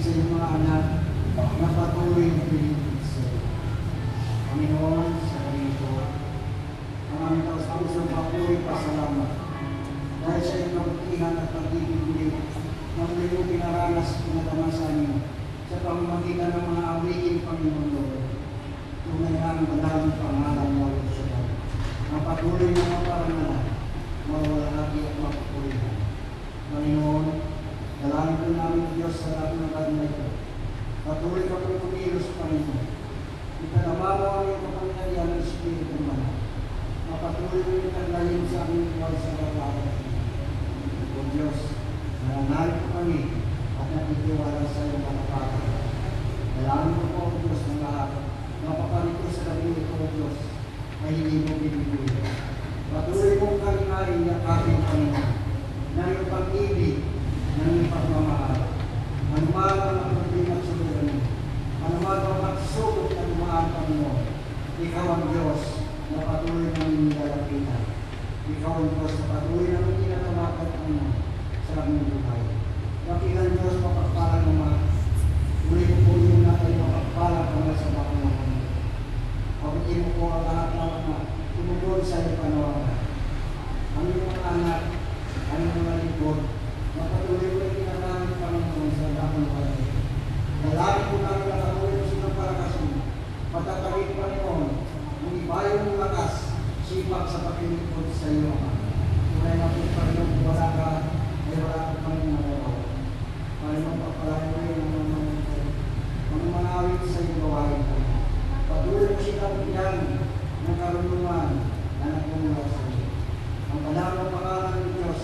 sa iyong mga anak na patuloy na pinipit sa iyo. Panginoon, sa ganito, ang aming taus-pusong patuloy pasalamat dahil sa iyong kabutihan at pagtitibuli na muli mo pinaranas pinatamasan niyo sa pamamagitan ng mga awitin, Panginoon Lord. Tunay ang madalang pangalan mo sa Lord. Ang patuloy na maparangalan, mawalagi at mapupulihan. Panginoon, dalangin po namin Diyos sa lahat ng lahat na ito. Patuloy ka po kumilos, Panginoon. Itanama mo ang iyong kapangyarihan ng Espiritu Banal. Mapatuloy mo itaglayin sa aming buhay sa lahat. O Diyos, nananalig po kami at nakitiwala sa iyong kapatid. Dalangin mo po, Diyos, ng lahat. Mapaparito sa gabi ito, O Diyos, ay hindi mo bibiguin. Patuloy mong kalinain ang ating Panginoon na iyong pag-ibig, ng iyong pagmamahal. Anuman ang pagdating at suliranin. Anuman ang magsugod at umaan, Panginoon. Ikaw ang Diyos na patuloy namin nilalapitan. Ikaw ang Diyos na patuloy namin tinatawagan, Panginoon, sa aming buhay. Pakilan Diyos, mapagpalang naman. Uli ko po yung natin mapagpalang naman sa mga naman. Pabutin mo po ang lahat ng mga tumulong sa iyong panawagan. Ang iyong mga anak, ang iyong mga lingkod, mapatuloy ko yung kinalaman, Panginoon, sa lahat ng mga. Dalangin po namin na patuloy mo silang palakasin. Patatagin, Panginoon, ang ibayong mong lakas, sipag sa pagkilingkod sa iyo, Ama. Tunay na po, Panginoon, kung wala ka, ay wala ka kami nagawa. Panginoon, papalain mo yung mga manawin sa iyong gawain, Panginoon. Patuloy mo silang bigyan ng karunungan na nagmumula sa iyo. Ang banal na pangalan ng Diyos,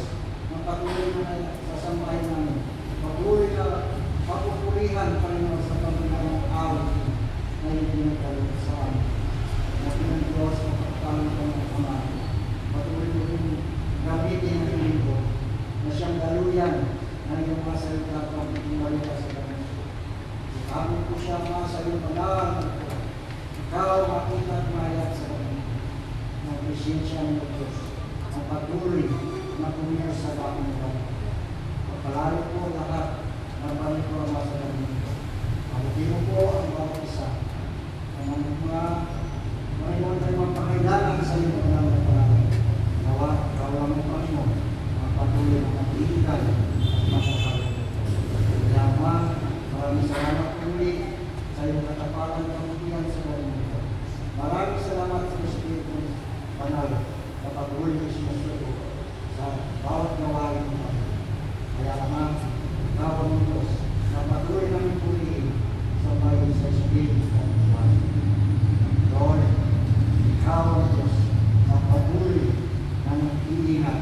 patuloy na sasambahin namin. Patuloy na papupurihan, Panginoon, sa pagkakaroon ng awit na hindi nagkaroon sa amin. Natin ang Diyos na pagkakaroon ng Ama. Patuloy mo rin gamitin ang lingkod na siyang daluyan ng iyong mga salita at pagkikimalita sa kanya. Ikamit po siya mga sa iyong banal. Ikaw makita at mayak sa kanya. Ang presensya ng Diyos. Ang patuloy na kumilos sa lahat ng kanya. Pagpalayo po lahat ng panikura sa kanya. Pagdating mo po ang bawat isa. Ang mga Panginoon tayo magpakailangan sa iyo ng mga pangalaman. Kawalan mo, Panginoon, ang patuloy ng pag-iigal at magkakaroon. Kaya Ama, maraming salamat ulit sa iyong katapalan at pagkikihan sa kanya. Maraming salamat sa Espiritu Banal na patuloy na sinusunod sa bawat gawain mo. Kaya Ama, kawan mo Diyos na patuloy namin purihin sa bayan sa Espiritu Banal. Lord, ikaw ang Diyos na patuloy na nag-iingat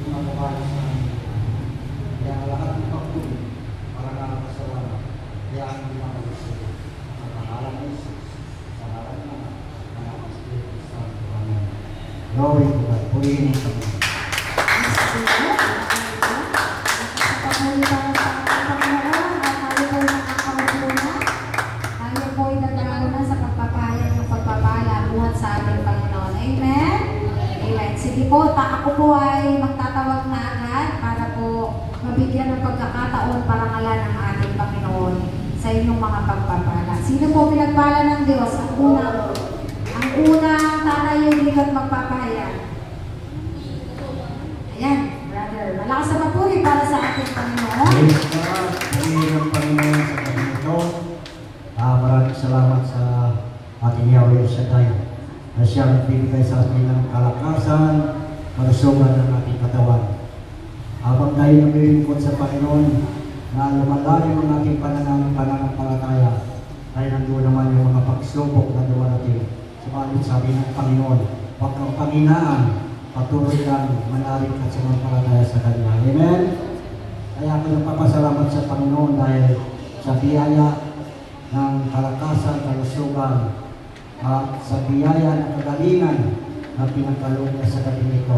yung mga babae sa amin. Kaya ang lahat ng pagpuli para nakakasalamat. Kaya ang ginagawa sa iyo. Ang pangalan ng Jesus, sa ngalan ng Anak ng Espiritu Santo. Amen. Glory to God. Purihin ang Panginoon. Po, ako po ay magtatawag na agad para po mabigyan ng pagkakataon para ngalan ng ating Panginoon sa inyong mga pagpapala. Sino po pinagpala ng Diyos? Ang unang tatayo dito at magpapahayag. Ayan, brother. Malakas na papuri para sa ating Panginoon. Praise God. Purihin ang Panginoon sa kanyang ito. Maraming salamat sa ating Yahweh Shaddai na siya nagbibigay sa atin ng kalakasan, malusugan ng ating katawan. Habang tayo naglilingkod sa Panginoon na lumalalim ang ating pananampalataya, ay nandoon naman yung mga pagsubok na dumarating. Sumalit sabi ng Panginoon, huwag kang panghinaan, patuloy lang manalig at sumampalataya sa Kanya. Amen? Kaya ako nagpapasalamat sa Panginoon dahil sa biyaya ng kalakasan, kalusugan, at sa biyaya ng kagalingan na pinagkaloob niya sa gabi nito.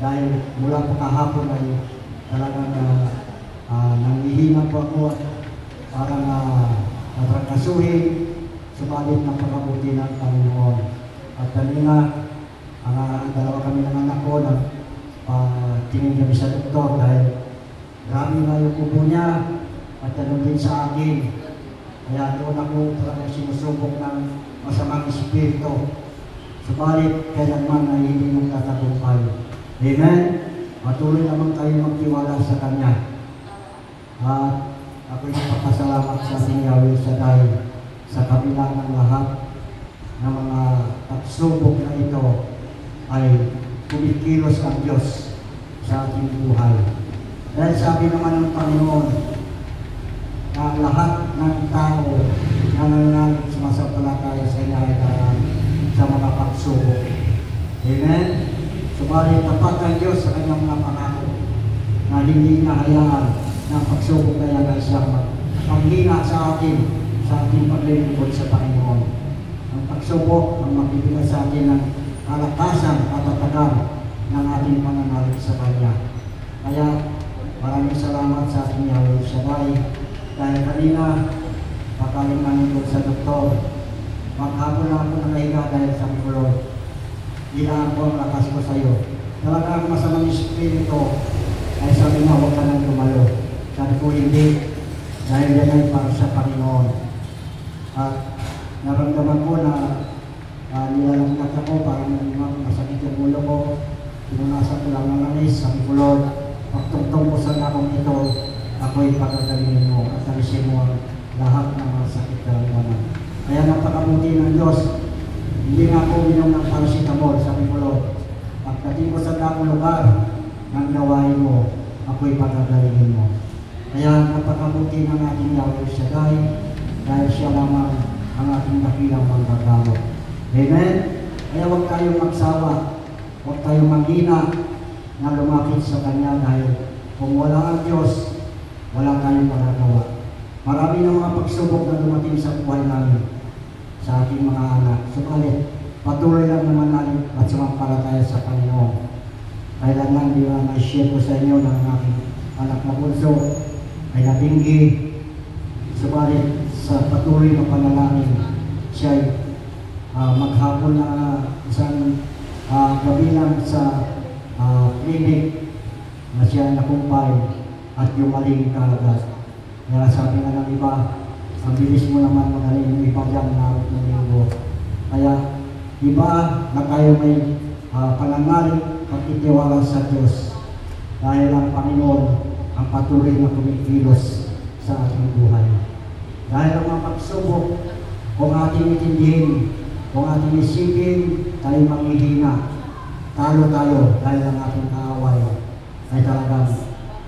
Dahil mula po kahapon ay talagang nanghihina po ako para natrangkasuhin, subalit ng pagkabuti ng Panginoon. At kanina, dalawa kami ng anak ko na tingin kami sa doktor dahil grabe na yung ubo niya, at ganoon din sa akin. Kaya doon ako talagang sinusubok ng masamang espiritu. Subalit, kailanman ay hindi mong tatagumpay. Amen? Patuloy naman tayo magtiwala sa Kanya. At ako'y nagpapasalamat sa ating Yahweh Shaddai sa kabila ng lahat ng mga pagsubok na ito ay kumikilos ang Diyos sa ating buhay. Dahil sabi naman ng Panginoon na lahat ng tao na nananalig sumasampalataya sa Kanya ay daraan sa mga pagsubok. Amen? Subalit tapat ang Diyos sa Kanyang mga pangako na hindi niya hayaan ng pagsubok na yan ay siyang maghina sa ating paglilingkod sa Panginoon. Ang pagsubok ang magbibigay sa atin ng kalakasan at katagan ng ating pananalig sa Kanya. Kaya maraming salamat sa ating Yahweh Shaddai dahil kanina pakaling namin sa doktor, maghapon na ako nakahiga dahil sa Lord. Ilaan ko ang lakas ko sa iyo. Talagang masamang espiritu ay sabi na huwag ka nang tumalo. Sabi ko hindi, dahil yan ay para sa Panginoon. At naramdaman ko na nilalangkat ako, parang masakit yung ulo ko. Pinunasan ko lang ng langis. Sabi ko, Lord, pagtungtong ko sa akong ito, ako'y pagkagalingin mo at alisin mo lahat ng mga sakit na naman. Kaya napakabuti ng Diyos. Hindi nga ako minom ng paracetamol. Sabi ko, Lord, pagdating ko sa dakong lugar ng gawain mo, ako'y pagkagalingin mo. Kaya napakabuti ng ating Yahweh Shaddai dahil siya lamang ang ating dakilang manggagamot. Amen? Kaya huwag tayong magsawa, huwag tayong maghina na lumakit sa Kanya dahil kung wala ang Diyos, wala tayong magagawa. Marami ng mga pagsubok na dumating sa buhay namin, sa ating mga anak. Subalit, patuloy lang naman natin at sumampalataya sa Panginoon. Kailangan di ba na-share ko sa inyo ng aking anak na bunso ay natinggi. Subalit sa patuloy na panalangin, siya ay maghapon na isang gabi lang sa clinic na siya nakumpay at yumaling kaagad. Kaya sabi nga ng iba, ang bilis mo naman magaling yung ipagyang na ng linggo. Kaya iba na tayo may pananalig pagtitiwala sa Diyos dahil ang Panginoon ang patuloy na kumikilos sa ating buhay. Dahil ang mga pagsubok, kung ating itindihin, kung ating isipin, tayo manghihina. Talo tayo dahil ang ating kaaway ay talagang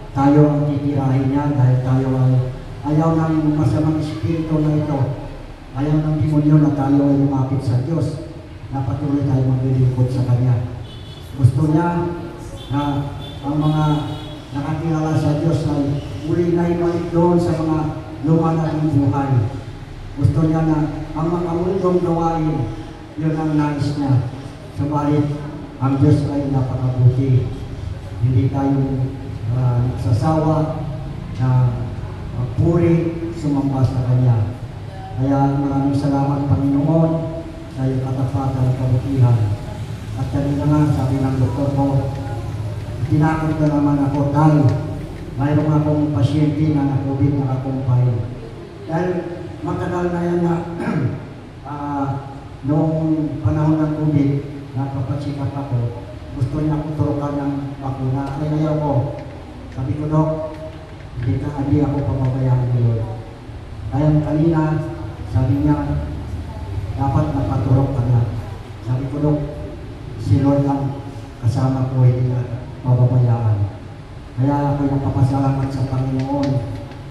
tayo ang titirahin niya dahil tayo ay ayaw ng masamang espiritu na ito. Ayaw ng demonyo na tayo ay lumapit sa Diyos na patuloy tayo maglilingkod sa Kanya. Gusto niya na ang mga nakakilala sa Diyos ay uli na ibalik doon sa mga luma ng buhay. Gusto niya na ang mga mundong gawain, yun ang nais niya. Subalit, ang Diyos ay napakabuti. Hindi tayo nagsasawa na magpuri, sumamba sa Kanya. Kaya maraming salamat Panginoon sa iyong katapatan at kabutihan. At kanina nga, sabi ng doktor ko, tinakot na naman ako dahil mayroong akong pasyente na na-COVID nakakumpay. Dahil matagal na yan na noong panahon ng COVID, napapasikap ako, gusto niya akong turukan ng bakuna. Ay ayaw ko. Sabi ko, Dok, hindi ako pababayaan ngayon. Kaya kanina, sabi niya, dapat napaturok ka na. Sabi ko, Dok, si Lord lang kasama ko, hindi na pababayaan. Kaya ako'y napapasalamat sa Panginoon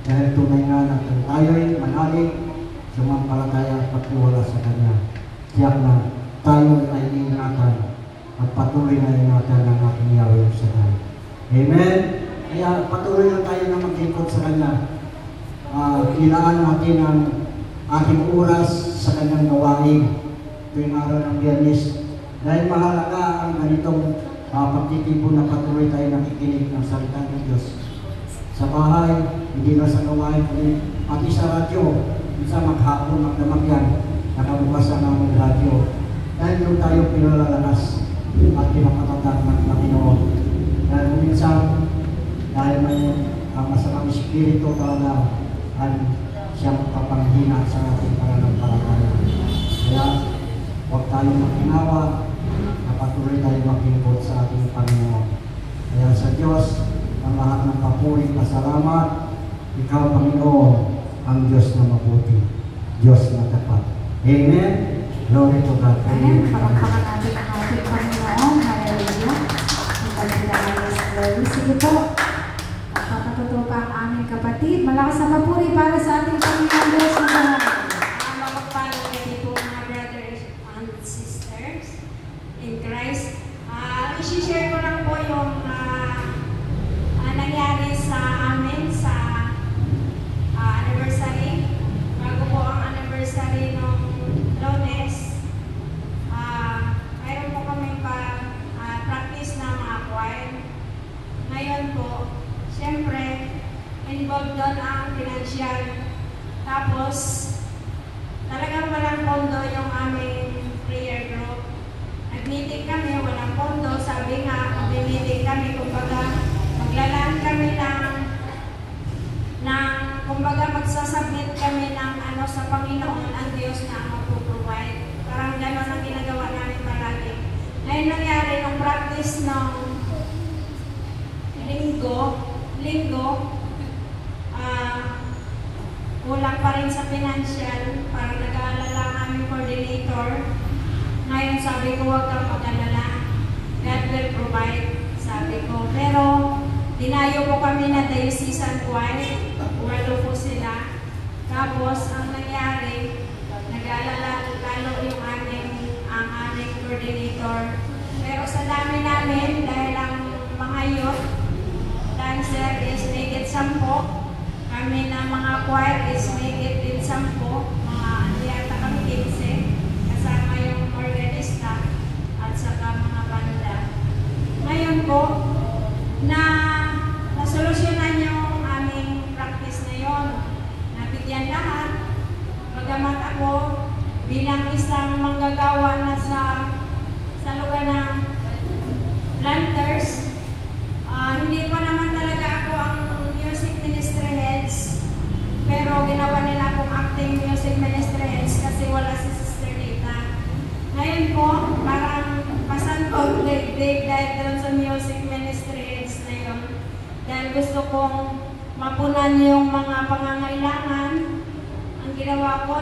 dahil tunay nga na tayo'y manalig, sumampalataya at pagtiwala sa Kanya. Tiyak na tayo ay ingatan at patuloy na ingatan ng ating Yahweh Shaddai. Amen? Kaya patuloy na tayo na maglingkod sa Kanya. Ilaan natin ang ating oras sa Kanyang gawain tuwing araw ng Biyernes. Dahil mahalaga ang ganitong pagtitipon na patuloy tayo nakikinig ng salita ng Diyos. Sa bahay, hindi na sa gawain, pati sa radyo, minsan maghapon, magdamag yan, nakabukas na ng radyo. Dahil yung tayo pinalalakas at pinapatatak ng Panginoon. Dahil minsan, dahil may masamang espiritu talaga at siyang kapanghina sa ating pananampalataya. Kaya huwag tayong magkinawa na patuloy tayong maglingkod sa ating Panginoon. Kaya sa Diyos, ang lahat ng papuri, pasalamat, ikaw Panginoon, ang Diyos na mabuti, Diyos na tapat. Amen. Glory to God. Amen. Palakpakan natin ang ating Panginoon. Hallelujah. Sige po. Papatuto pa ang aming kapatid. Malakas na papuri para sa ating Panginoon Diyos na tapat. Mapagpalo kayo po mga brothers and sisters in Christ. I-share ko lang po yung nangyari sa amin sa anniversary. Bago po ang anniversary ng Lunes, mayroon po kami practice na mga choir. Ngayon po, siyempre, involved doon ang financial. Tapos, talagang walang pondo yung aming prayer group. Nag-meeting kami, walang pondo. Sabi nga, mag-meeting kami, kumbaga, maglalaan kami kumbaga, magsasubmit kami ng sa Panginoon, ang Diyos na ang mag-provide. Parang gano'n ang ginagawa namin palagi. Ngayon nangyari, nung practice ng linggo, kulang pa rin sa financial, parang nag-aalala ang aming coordinator. Ngayon sabi ko, huwag kang mag-alala, God will provide, sabi ko. Pero dinayo po kami na diocesan choir, walo po sila. Tapos ang nangyari, nag-aalala lalo yung ang aming coordinator. Pero sa dami namin, dahil ang mga youth dancer is higit 10, kami na mga choir is higit din 10, mga yata kami 15, kasama yung organista at saka mga banda. Ngayon po, nasolusyonan yung aming practice na yon. Nabigyan lahat. Bagamat ako bilang isang manggagawa na sa lugar ng planters, hindi pa naman talaga ako ang music ministry heads, pero ginawa nila akong acting music ministry heads kasi wala si Sister Nita. Ngayon po, parang pasantog dahil doon sa music ministry heads na yun. Dahil gusto kong mapunan yung mga pangangailangan. Ang ginawa ko,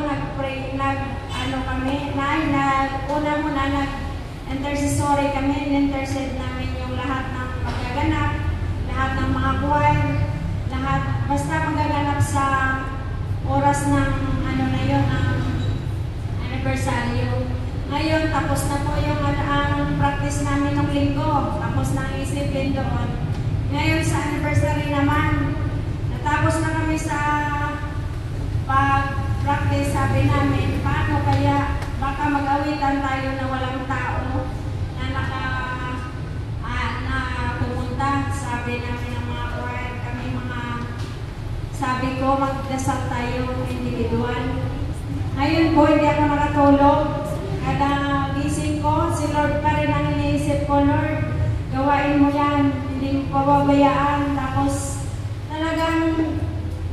intercessory kami, intercede namin yung lahat ng magaganap, lahat ng mga choir, lahat, basta magaganap sa oras ng na yun, ang anniversary. Ngayon, tapos na po yung ang practice namin ng linggo, tapos na ang isipin doon. Ngayon sa anniversary naman, natapos na kami sa pag-practice, sabi namin, paano kaya baka mag-awitan tayo na walang tao na pumunta. Sabi namin ng mga choir, sabi ko, magdasal tayo individual. Ngayon po, hindi ako makatulog. Kada gising ko, si Lord pa rin ang iniisip ko, Lord, gawain mo yan, hindi mo pababayaan. Tapos, talagang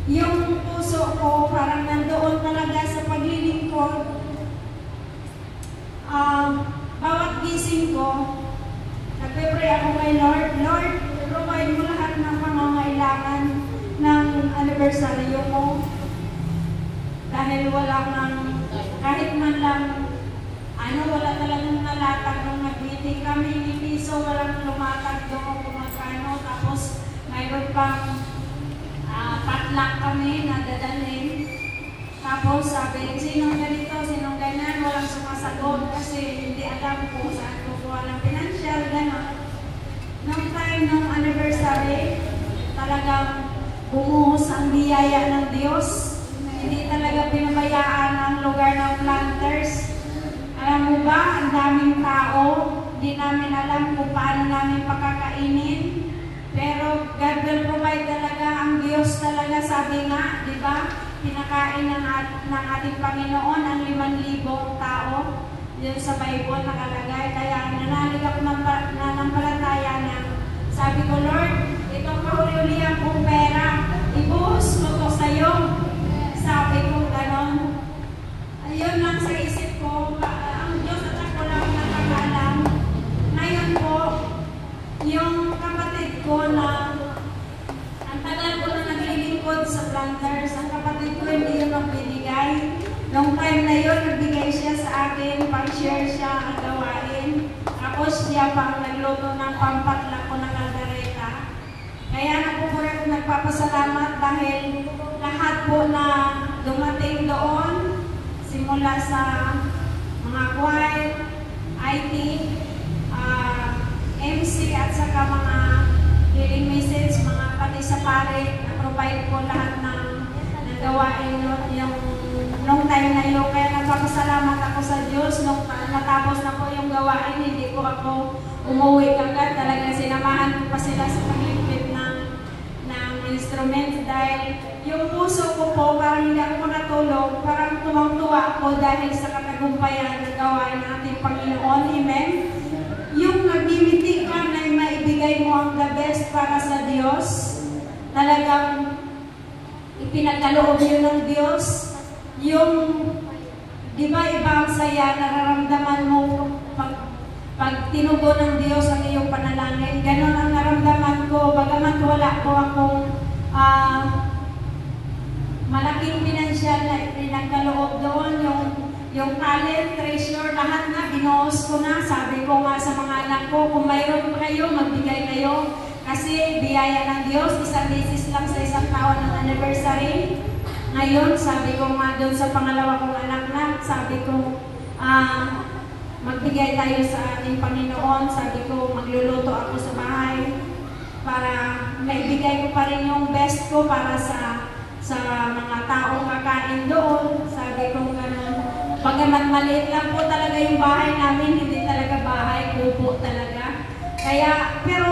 yung puso ko, parang nandoon talaga sa paglilingkod. Bawat gising ko, nagpe-pray ako kay Lord, Lord, provide mo lahat ng pangangailangan ng anibersaryo mo. Dahil wala nang, kahit man lang, wala talagang nalatag nung nag-meeting kami ni Piso, walang lumatag doon kung magkano. Tapos, mayroon pang patlak kami na dadalhin. Tapos sabi, sinong ganito, sinong ganyan, walang sumasagot kasi hindi alam kung saan kukuha ng financial, gano'n. Nung time, nung anniversary, talagang bumuhos ang biyaya ng Diyos. Hindi talaga pinabayaan ang lugar ng planters. Alam mo ba, ang daming tao, hindi namin alam kung paano namin pakakainin. Pero God will provide talaga, ang Diyos talaga, sabi nga, di ba? Pinakain ng ating Panginoon ang 5,000 tao. Yun sa Bible nakalagay. Kaya nanalig ako ng nanampalataya na sabi ko, Lord, itong kahuli-ulihan kong pera, ibuhos mo to sa'yo. akin, pang-share siya ang gawain. Tapos siya pa ang nagluto ng pampatlak ko ng kaldereta. Kaya napupuri ako nagpapasalamat dahil lahat po na dumating doon, simula sa mga choir, IT, MC at saka mga healing message, mga pati sa pare, na-provide po lahat ng gawain yung nung time na yun. Kaya nagpapasalamat ako sa Diyos nung natapos na po yung gawain, hindi ko ako umuwi agad. Talagang sinamahan ko pa sila sa paglimpit ng instruments dahil yung puso ko po parang hindi ako makatulog, parang tumang-tuwa ako dahil sa katagumpayan ng gawain ng ating Panginoon. Amen. Yung nagmimitig ka na maibigay mo ang the best para sa Diyos, talagang ipinagkaloob yun ng Diyos. Yung, di ba iba ang saya, nararamdaman mo pag tinugon ng Diyos ang iyong panalangin. Ganon ang naramdaman ko, bagamat wala ko akong malaking pinansyal na pinagkaloob doon, yung talent, treasure, lahat na, binuhos ko na. Sabi ko nga sa mga anak ko, kung mayroon kayo, magbigay kayo. Kasi biyaya ng Diyos, isang beses lang sa isang taon ng anniversary. Ngayon, sabi ko nga doon sa pangalawa kong anak na, sabi ko, magbigay tayo sa ating Panginoon. Sabi ko, magluluto ako sa bahay para maibigay ko pa rin yung best ko para sa mga taong kakain doon. Sabi ko gano'n. Bagamat maliit lang po talaga yung bahay namin, hindi talaga bahay, kubo talaga. Kaya, pero,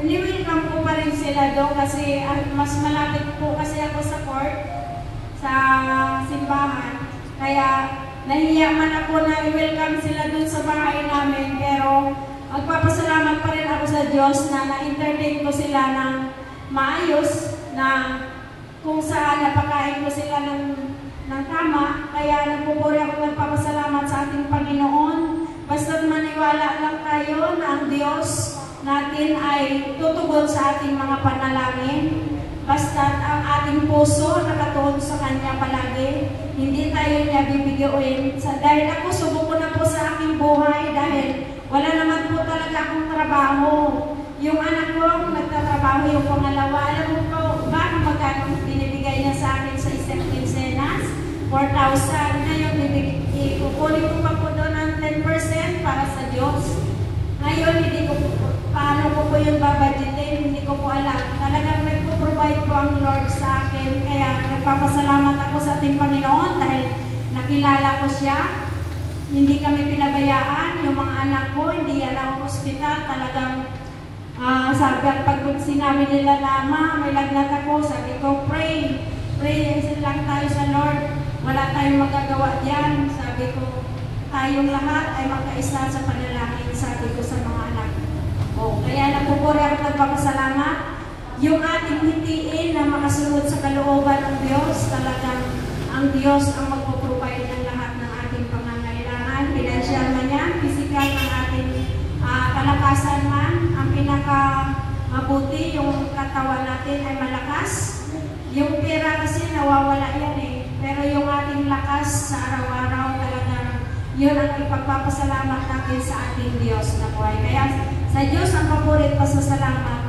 welcome ko pa rin sila doon kasi mas malapit po kasi ako sa court, sa simbahan. Kaya, nahiya man ako na i-welcome sila doon sa bahay namin, pero magpapasalamat pa rin ako sa Diyos na na-entertain ko sila ng maayos, na kung saan napakain ko sila ng tama. Kaya nagpupuri ako nagpapasalamat sa ating Panginoon. Basta't maniwala lang tayo na ang Diyos natin ay tutugon sa ating mga panalangin. Basta't ang ating puso nakatuon sa Kanya palagi, hindi tayo niya bibigyan. Dahil ako, subok ko na po sa aking buhay dahil wala naman po talaga akong trabaho. Yung anak ko, nagtatrabaho yung pangalawa. Alam mo po ba kung magkano binibigay niya sa akin sa isang quincenas? 4,000. Ngayon, kukunin ko pa po doon ng 10% para sa Diyos. Ngayon, hindi ko paano ko po yung babadgetin, hindi ko po alam. Talagang nagpo-provide po ang Lord sa akin. Kaya nagpapasalamat ako sa ating Panginoon dahil nakilala ko siya. Hindi kami pinabayaan. Yung mga anak ko, hindi yan ang hospital. Talagang sabi at pag sinabi nila na, Ma, may lagnat ako, sabi ko, pray lang tayo sa Lord. Wala tayong magagawa diyan. Sabi ko, tayong lahat ay magkaisa sa panalangin, sabi ko sa mga anak ko. Kaya nagpupuri ako nagpapasalamat. Yung ating hitiin na makasunod sa kalooban ng Diyos, talagang ang Diyos ang magpo-provide ng lahat ng ating pangangailangan. Financial man yan, physical ng ating kalakasan man. Ang pinaka-mabuti, yung katawan natin ay malakas. Yung pera kasi nawawala yan eh. Pero yung ating lakas sa araw-araw talagang yun ang ipagpapasalamat natin sa ating Diyos na buhay. Kaya sa Diyos ang papurit pasasalamat.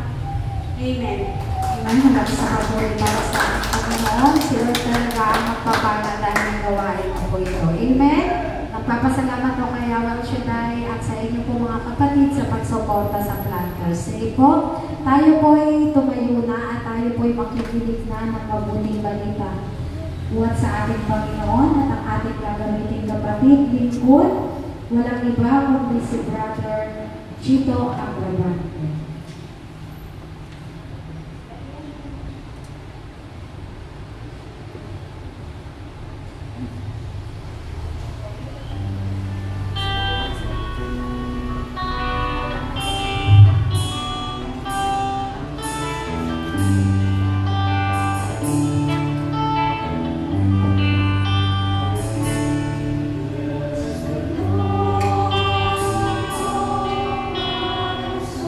Amen. Amen. Hanggang sa papurit para sa Panginoon, sila talaga ang magpapalala ng gawain po ito. Amen. Nagpapasalamat po kay Yawang Shaddai at sa inyo po mga kapatid sa pagsuporta sa Planters. Sige po, tayo po ay tumayo na at tayo po ay makikinig na ng mabuting balita. Buhat sa ating Panginoon at ang ating gagamiting kapatid, lingkod, walang iba kundi si Brother Chito Agraban. So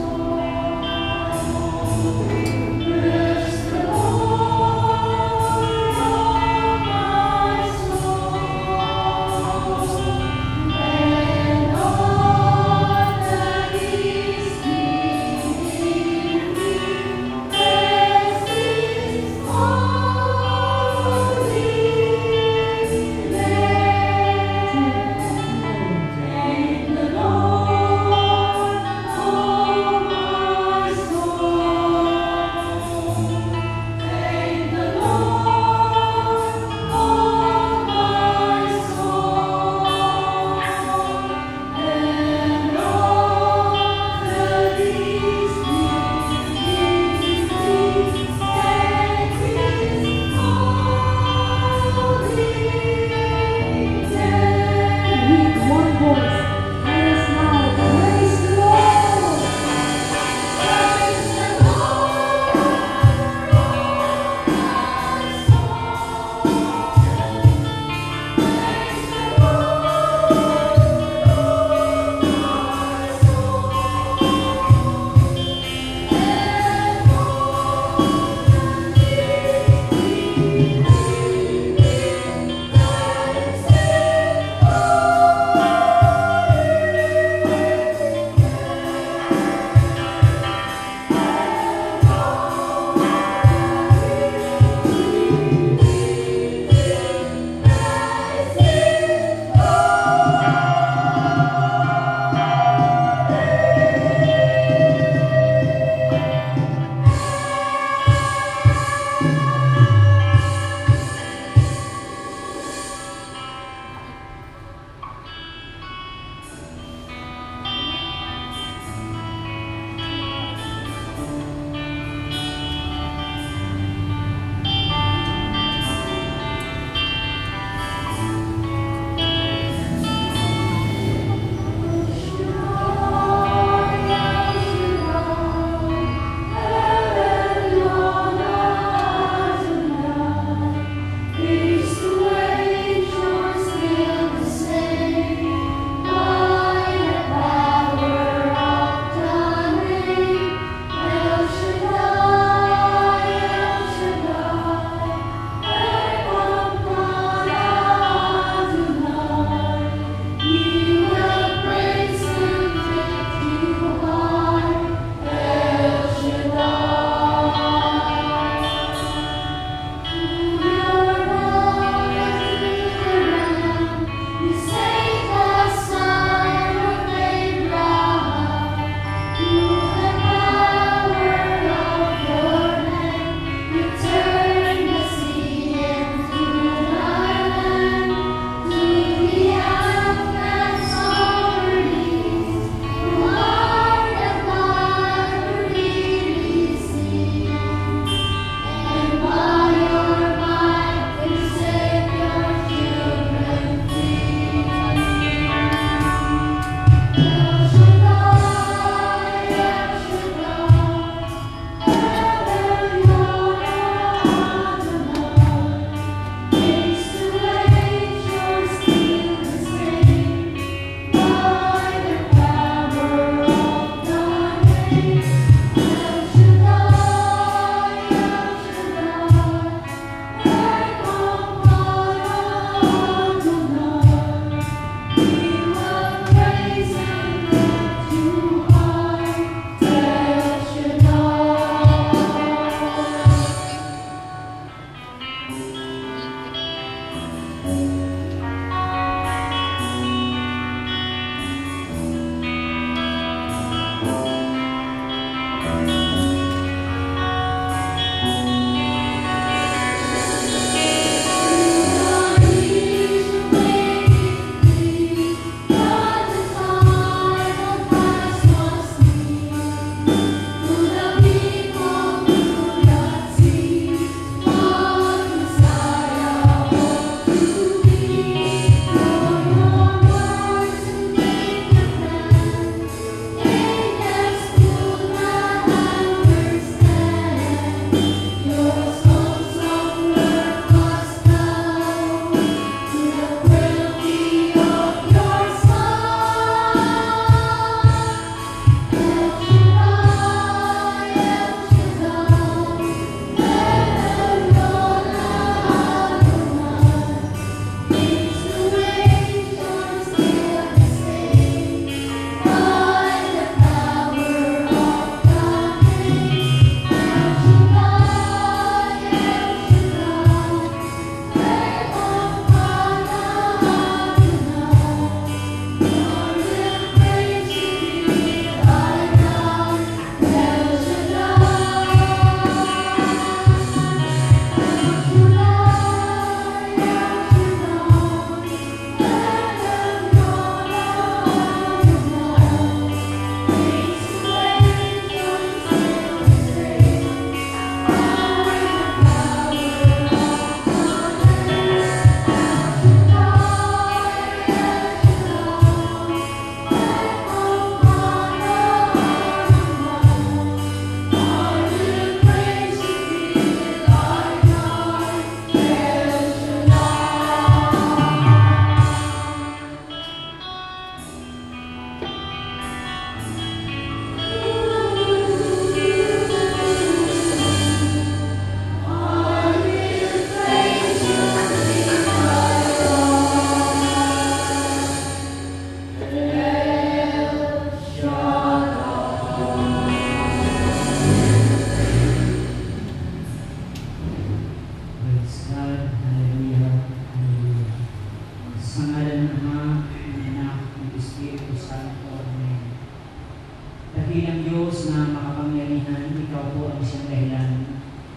Dakilang Diyos na makapangyarihan, Ikaw po ang siyang dahilan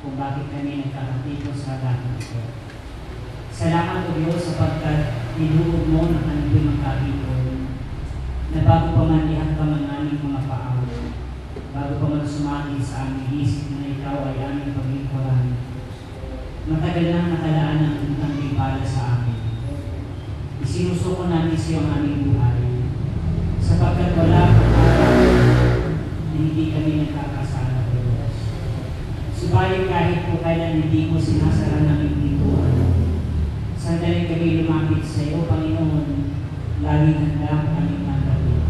kung bakit kami nagkakatito sa dagat ito. Salamat o Diyos sapagkat niluog mo ng kanibing ang kapitol na bago pa man ihagpang ang aming mga paaw, bago pa man sumagi sa aming isip na Ikaw ay aming paglingkuran. Matagal nang nakalaan ang utang para sa amin. Isinusuko namin sa iyo ang aming buhay sapagkat wala hindi kami nagkakasala, Diyos. Subalit kahit po kailan hindi mo sinasara ng pintuan, sandali kami lumapit sa iyo, Panginoon, laging handa kami tanggapin.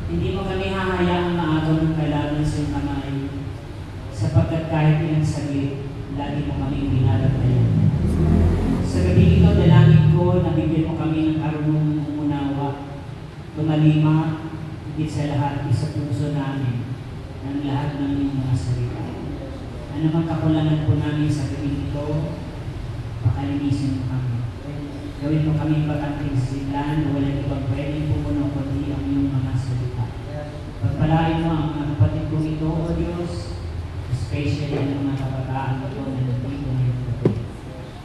Hindi mo kami hahayaang maagaw ng kailangan sa iyong kamay, sapagkat kahit ilang saglit, lagi mo kami binalatayan. Sa gabi ito, dalangin ko na bigyan mo kami ng karunong umunawa, tumalima, higit sa lahat, sa puso namin, ng lahat ng iyong mga salita. Ano mang kakulangan po namin sa gabi ito, pakalinisin mo kami. Gawin mo kami pagkanting silan na walang ibang pwedeng pumuno kundi ang iyong mga salita. Pagpalain mo ang mga kapatid kong ito, O Diyos, especially ang mga kabataan ko na nandito ngayon gabi.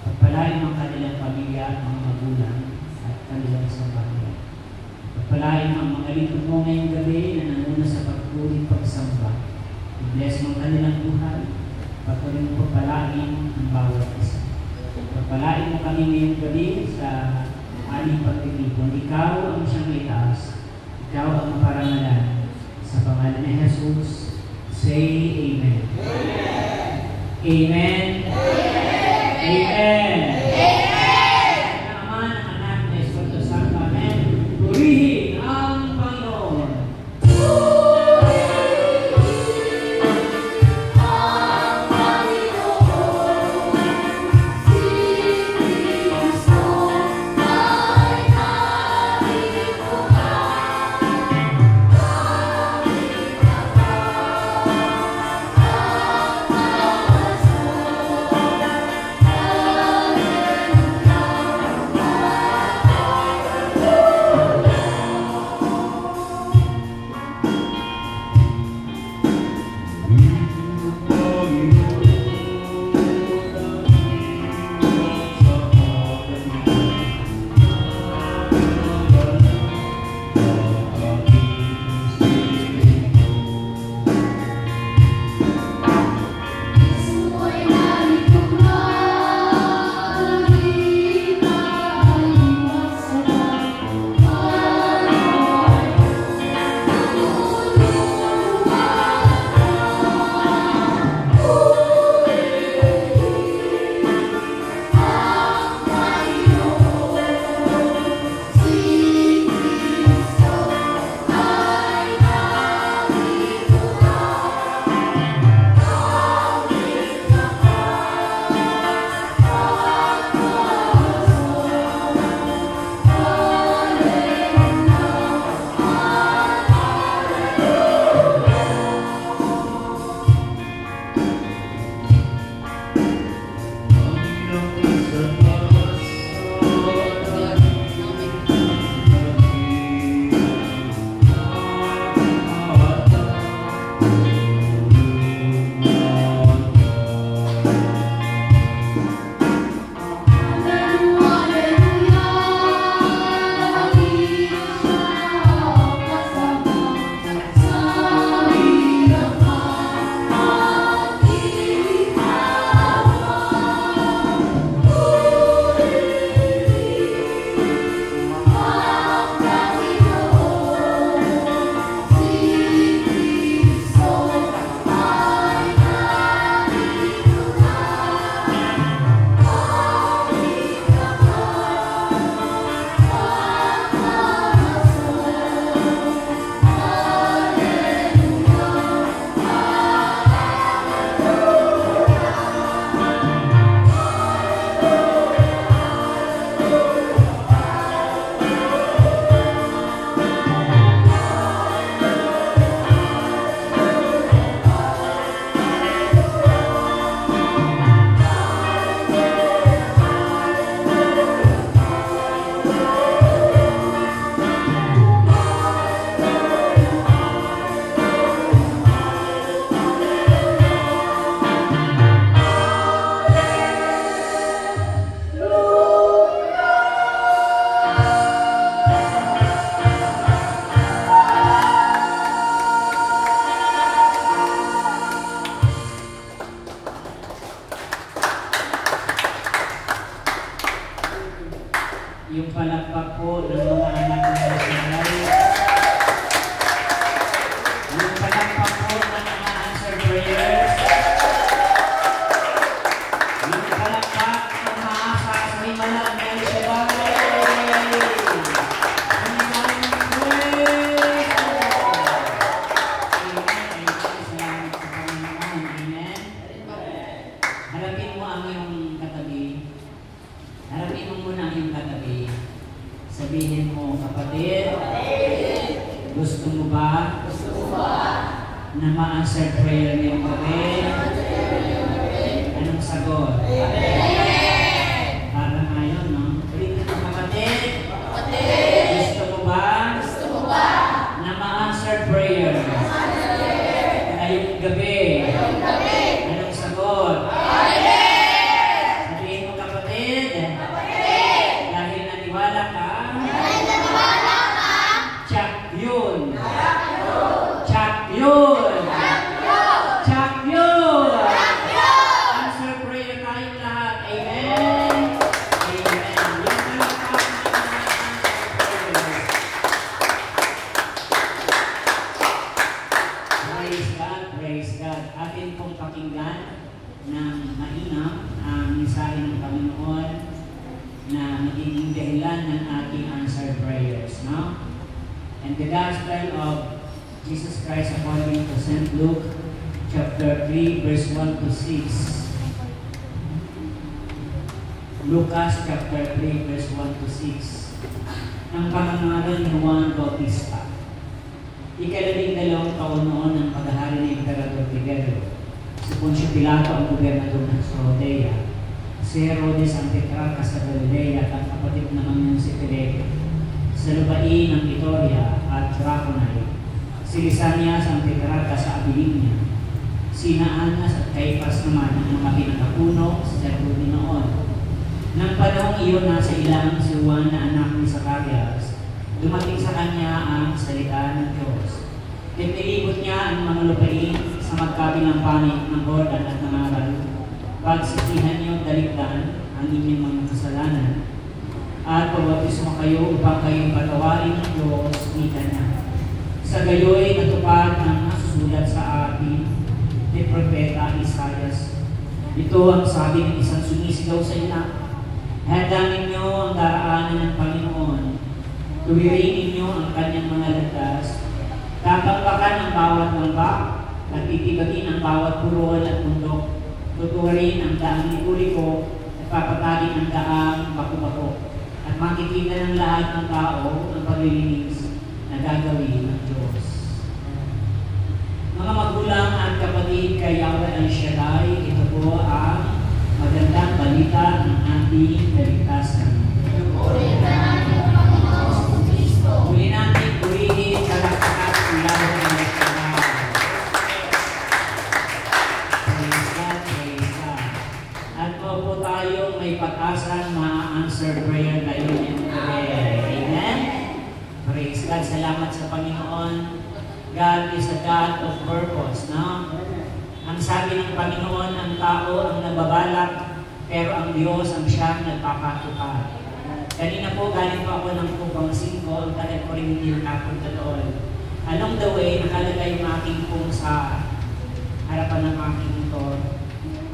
Pagpalain mo ang kanilang pamilya at mga magulang at kanilang isang pamilya. Pagpalain mo ang mga lingkod mo ngayong gabi na nanguna sa pagpulit pagsamba. I-bless mo ang kanilang buhay. Patuloy mo pagpalain ang bawat isa. Pagpalain mo kami ngayong gabi sa aming pagtitipon. Ikaw ang siyang itaas. Ikaw ang parangalan. Sa pangalan ni Jesus, say Amen. Amen. Amen. Amen. Naman ang anak ni Espiritu Santo. Amen. Purihin ang Panginoon. Oh Yung palakpak po ng mga anak ng Israel. Yung palakpak po ng mga answered prayers. Yung palakpak ng maasa sa himala ng El Shaddai. Harapin mo ang iyong katabi. Harapin mo muna ang iyong katabi. Sabihin mo, kapatid, gusto mo ba na ma-answer prayer ngayong gabi? Anong sagot? Parang ayaw, no? Ulitin mo, kapatid, gusto mo ba na ma-answer prayer ngayong gabi? Anong sagot? Sabihin mo, kapatid, dahil naniwala ka, tsak yun. Tsak yun. Tsak yun. Answer prayer tayong lahat. Amen. Amen. Yung palakpak ng mga answer prayer. Praise God, praise God. Atin pong pakinggan ng mainam ang mensahe ng Panginoon na magiging dahilan ng ating answered prayers, no? And the Gospel of Jesus Christ according to St. Luke, chapter 3, verse 1 to 6. Lucas, chapter 3, verse 1 to 6. Ang pangangalan ni Juan Bautista. Ika-12 taon noon ng paghahari ni Emperador Tiberio. Si Poncio Pilato ang gobernador ng Judea. Si Herodes ang tetrarca sa Galilea at ang kapatid naman yung si Felipe. Sa lupain ng Itoria at Traconite. Si Lisanias ang tetrarca sa Abilinia. Si Annas at Caiphas naman ang mga pinakapuno sa sacerdote noon. Nang panahong iyon nasa ilang si Juan na anak ni Zacarias, dumating sa kanya ang salita ng Diyos. Tinilibot niya ang mga lupain sa magkabilang panig ng Jordan at nangaral. Pagsisihan niyo daligdan ang inyong mga kasalanan at pabautismo kayo upang kayong patawarin ng Diyos ni Kanya. Sa gayoy natupad ang nasusulat sa atin ni Propeta Isaias. Ito ang sabi ng isang sumisigaw sa ina. Hadangin niyo ang daraanan ng Panginoon. Tuwirin ninyo ang kanyang mga landas. Tatanggakan ang bawat lambak at titibagin ang bawat purol at bundok. Tutuwarin ang daang likuriko at papatagin ang daang baku-bako. At makikita ng lahat ng tao ang paglilinis na gagawin ng Diyos. Mga magulang at kapatid kay Yahweh El Shaddai, ito po ang magandang balita ng ating kaligtasan. Muli natin purihin sa lahat ng Yahweh El Shaddai. Praise God, praise God. At po tayong may pag-asa ma-answer prayer na yun. Amen? Praise God, salamat sa Panginoon. God is a God of purpose, no? Ang sabi ng Panginoon, ang tao ang nababalak, pero ang Diyos ang siyang nagpapatupad. Kanina po, galing po ako ng Upang 5, ang tagal ko rin hindi nakapunta doon. Along the way, nakalagay yung aking pong sa harapan ng aking motor.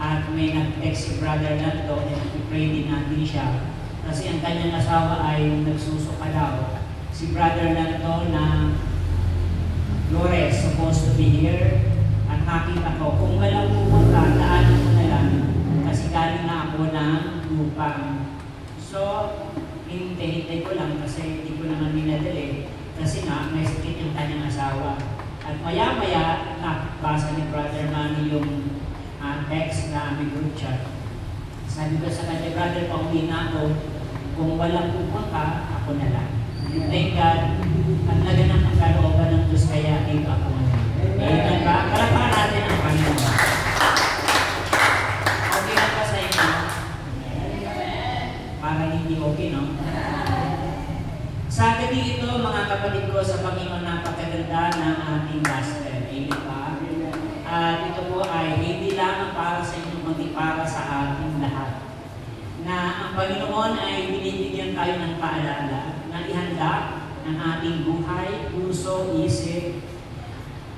At may nag-text si Brother Nando, and i-pray din natin siya. Kasi ang kanyang asawa ay nagsusuka daw. Si Brother Nando na Lores supposed to be here. At nakita ko, kung walang pupunta, daanan ko na lang. Kasi galing na ako ng lupang. So, hintay-hintay ko lang kasi hindi ko naman minadali. Kasi nga, may sakit yung kanyang asawa. At maya-maya, nakabasa ni Brother Manny yung text na aming group chat. Sabi ko sa kanya, Brother, pauwi na ako. Kung walang pupunta, ako na lang. Thank God, ang laganap ng kalooban ng Diyos, kaya dito ako na lang. Amen ba? Palapakan natin ang Panginoon. Okay na ba sa inyo? Parang hindi okay, no? Sa gabi ito, mga kapatid ko sa Panginoon, napakaganda ng ating gospel. Amen ba? At ito po ay hindi lamang para sa inyo, kundi para sa ating lahat. Na ang Panginoon ay binibigyan tayo ng paalala na ihanda ang ating buhay, puso, isip,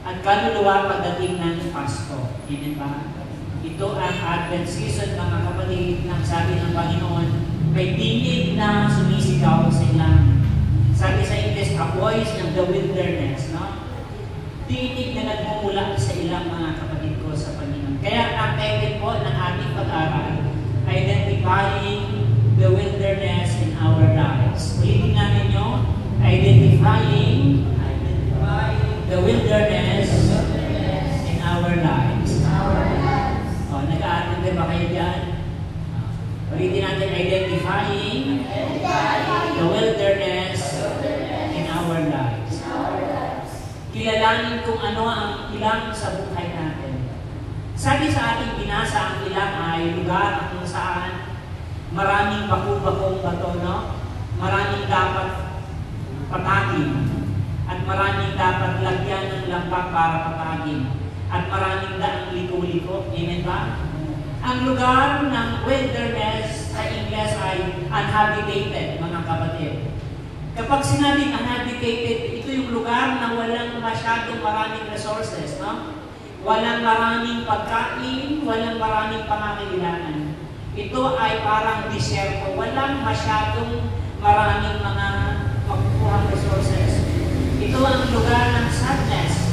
at kaluluwa pagdating ng Pasko. Amen ba? Ito ang Advent season, mga kapatid, ng sabi ng Panginoon, may tinig na sumisigaw sa ilang. Sabi sa English, a voice in the wilderness, no? Tinig na nagmumula sa ilang, mga kapatid ko sa Panginoon. Kaya ang title po ng ating pag-aaral, Identifying the Wilderness in Our Lives. Ulitin namin nyo, Identifying the Wilderness in Our Lives. O, nag-aaral ba kayo dyan? Ulitin natin, Identifying the Wilderness in Our Lives. Kilalanin kung ano ang ilang sa buhay natin. Sabi sa ating binasa, ang ilang ay lugar kung saan maraming baku-bakong bato, no? Maraming dapat patagin, at maraming dapat lagyan ng lampak para patagin, at maraming daang liko-liko. Amen ba? Ang lugar ng wilderness sa Ingles ay unhabitated, mga kapatid. Kapag sinabing unhabitated, ito yung lugar na walang masyadong maraming resources, no? Walang maraming pagkain, walang maraming pangangailangan. Ito ay parang disyerto, walang masyadong maraming mga makukuhang resources. Ito ang lugar ng sadness,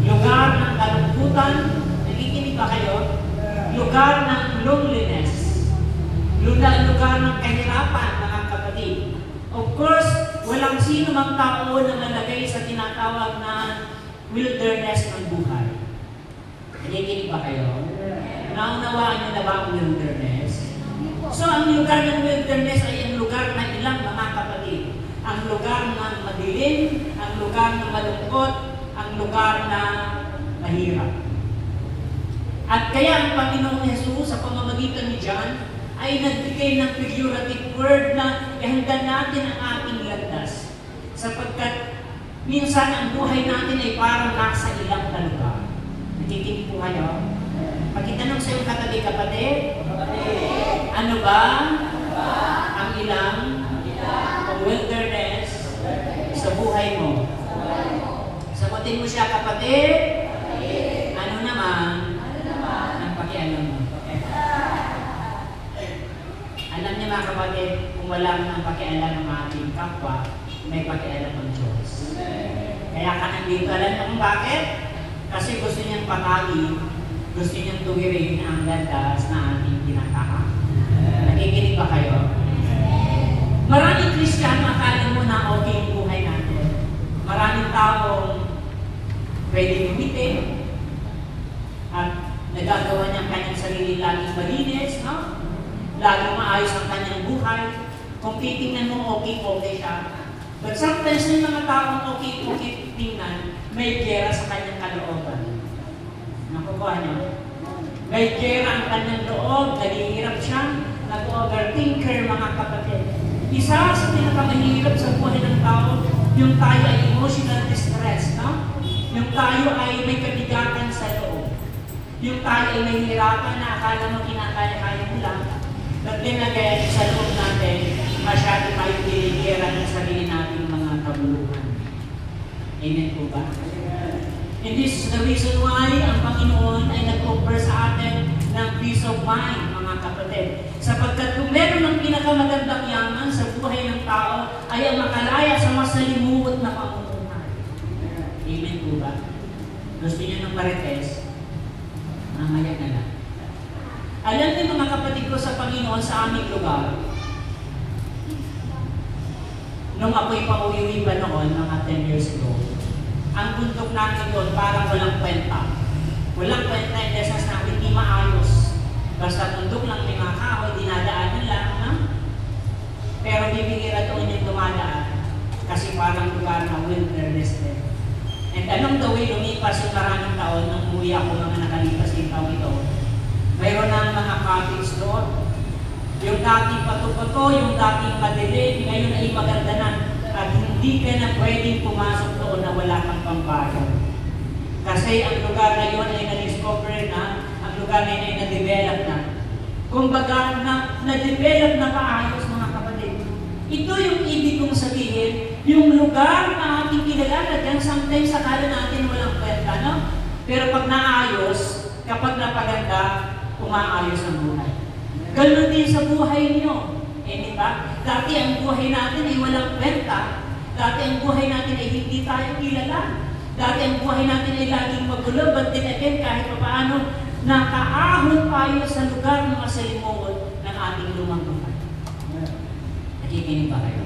lugar ng kalungkutan. Nakikinig ba kayo? Lugar ng loneliness, lugar ng kahirapan, mga kapatid. Of course, walang sino mang tao na nalagay sa tinatawag na wilderness ng buhay. Nakikinig ba kayo? Naunawaan niyo na ba ang wilderness? So, ang lugar ng wilderness ay ang lugar na ilang, mga kapatid. Ang lugar ng madilim, ang lugar ng malungkot, ang lugar na mahirap. At kaya ang Panginoong Jesus sa pamamagitan ni John ay nagbigay ng figurative word na ihanda natin ang ating landas. Sapagkat minsan ang buhay natin ay parang nasa ilang na lugar. Nakikinig po kayo? Pagkitanong sa iyong katabi, kapatid, ano ba ang ilang wilderness sa buhay mo? Sagutin mo siya, kapatid, ano naman ang pakialam mo? Alam niyo, mga kapatid, kung wala ang pakialam ng ating kapwa, may pakialam ng Diyos. Kaya ka nandito, alam niyo kung bakit? Kasi gusto niyang patagin, gusto niyang tuwirin ang landas na ating tinatahak. Nakikinig ba kayo? Maraming Kristiyano, akala mo na okay yung buhay natin. Maraming taong pwede gumitin at nagagawa niyang kanyang sarili laging malinis, no? Laging maayos ang kanyang buhay. Kung titingnan mo, okay siya. But sometimes may mga taong okay tingnan, may gera sa kanyang kalooban. Nakukuha niyo? May gera ang kanyang loob, naghihirap siya, nag-overthinker, mga kapatid. Isa sa pinakamahirap sa buhay ng tao, yung tayo ay emotional distress, no? Yung tayo ay may kabigatan sa loob. Yung tayo ay nahihirapan na akala mo kinakaya-kaya mo lang. But then again, sa loob natin, masyado tayo binigera ng sarili nating mga kabuluhan. Amen po ba? And this is the reason why ang Panginoon ay nag-offer sa atin ng peace of mind, mga kapatid. Sapagkat kung meron ng pinakamagandang yaman sa buhay ng tao, ay ang makalaya sa masalimuot na pamumuhay. Amen po ba? Gusto niyo ng marites? Mamaya na lang. Alam niyo, mga kapatid ko sa Panginoon, sa aming lugar, nung ako'y pauwi pa noon, mga 10 years ago, ang bundok namin doon parang walang kwenta. Walang kwenta yung essence na hindi maayos. Basta bundok lang may mga kahoy, dinadaanan lang, ha? Pero bibigyan doon yung dumadaan kasi parang lugar na wilderness din. And along the way, lumipas yung maraming taon nang umuwi ako mga nakalipas yung taon ito. Mayroon na mga cottage doon. Yung dating pato-pato, yung dating madilim, ngayon ay maganda na. At hindi ka na pwedeng pumasok doon na wala kang pambayad. Kasi ang lugar na yun ay na-discover na, ang lugar na yun ay na-develop na. Kumbaga, na-develop na maayos, mga kapatid. Ito yung ibig kong sabihin, yung lugar na ating kinalala dyan, sometimes akala natin walang kwenta, no? Pero pag naayos, kapag napaganda, umaayos ang buhay. Ganun din sa buhay niyo. Di ba? Dati ang buhay natin ay walang kwenta. Dati ang buhay natin ay hindi tayo kilala. Dati ang buhay natin ay laging magulo, but then again, kahit pa paano, nakaahon tayo sa lugar ng masalimuot ng ating lumang buhay. Nakikinig ba kayo?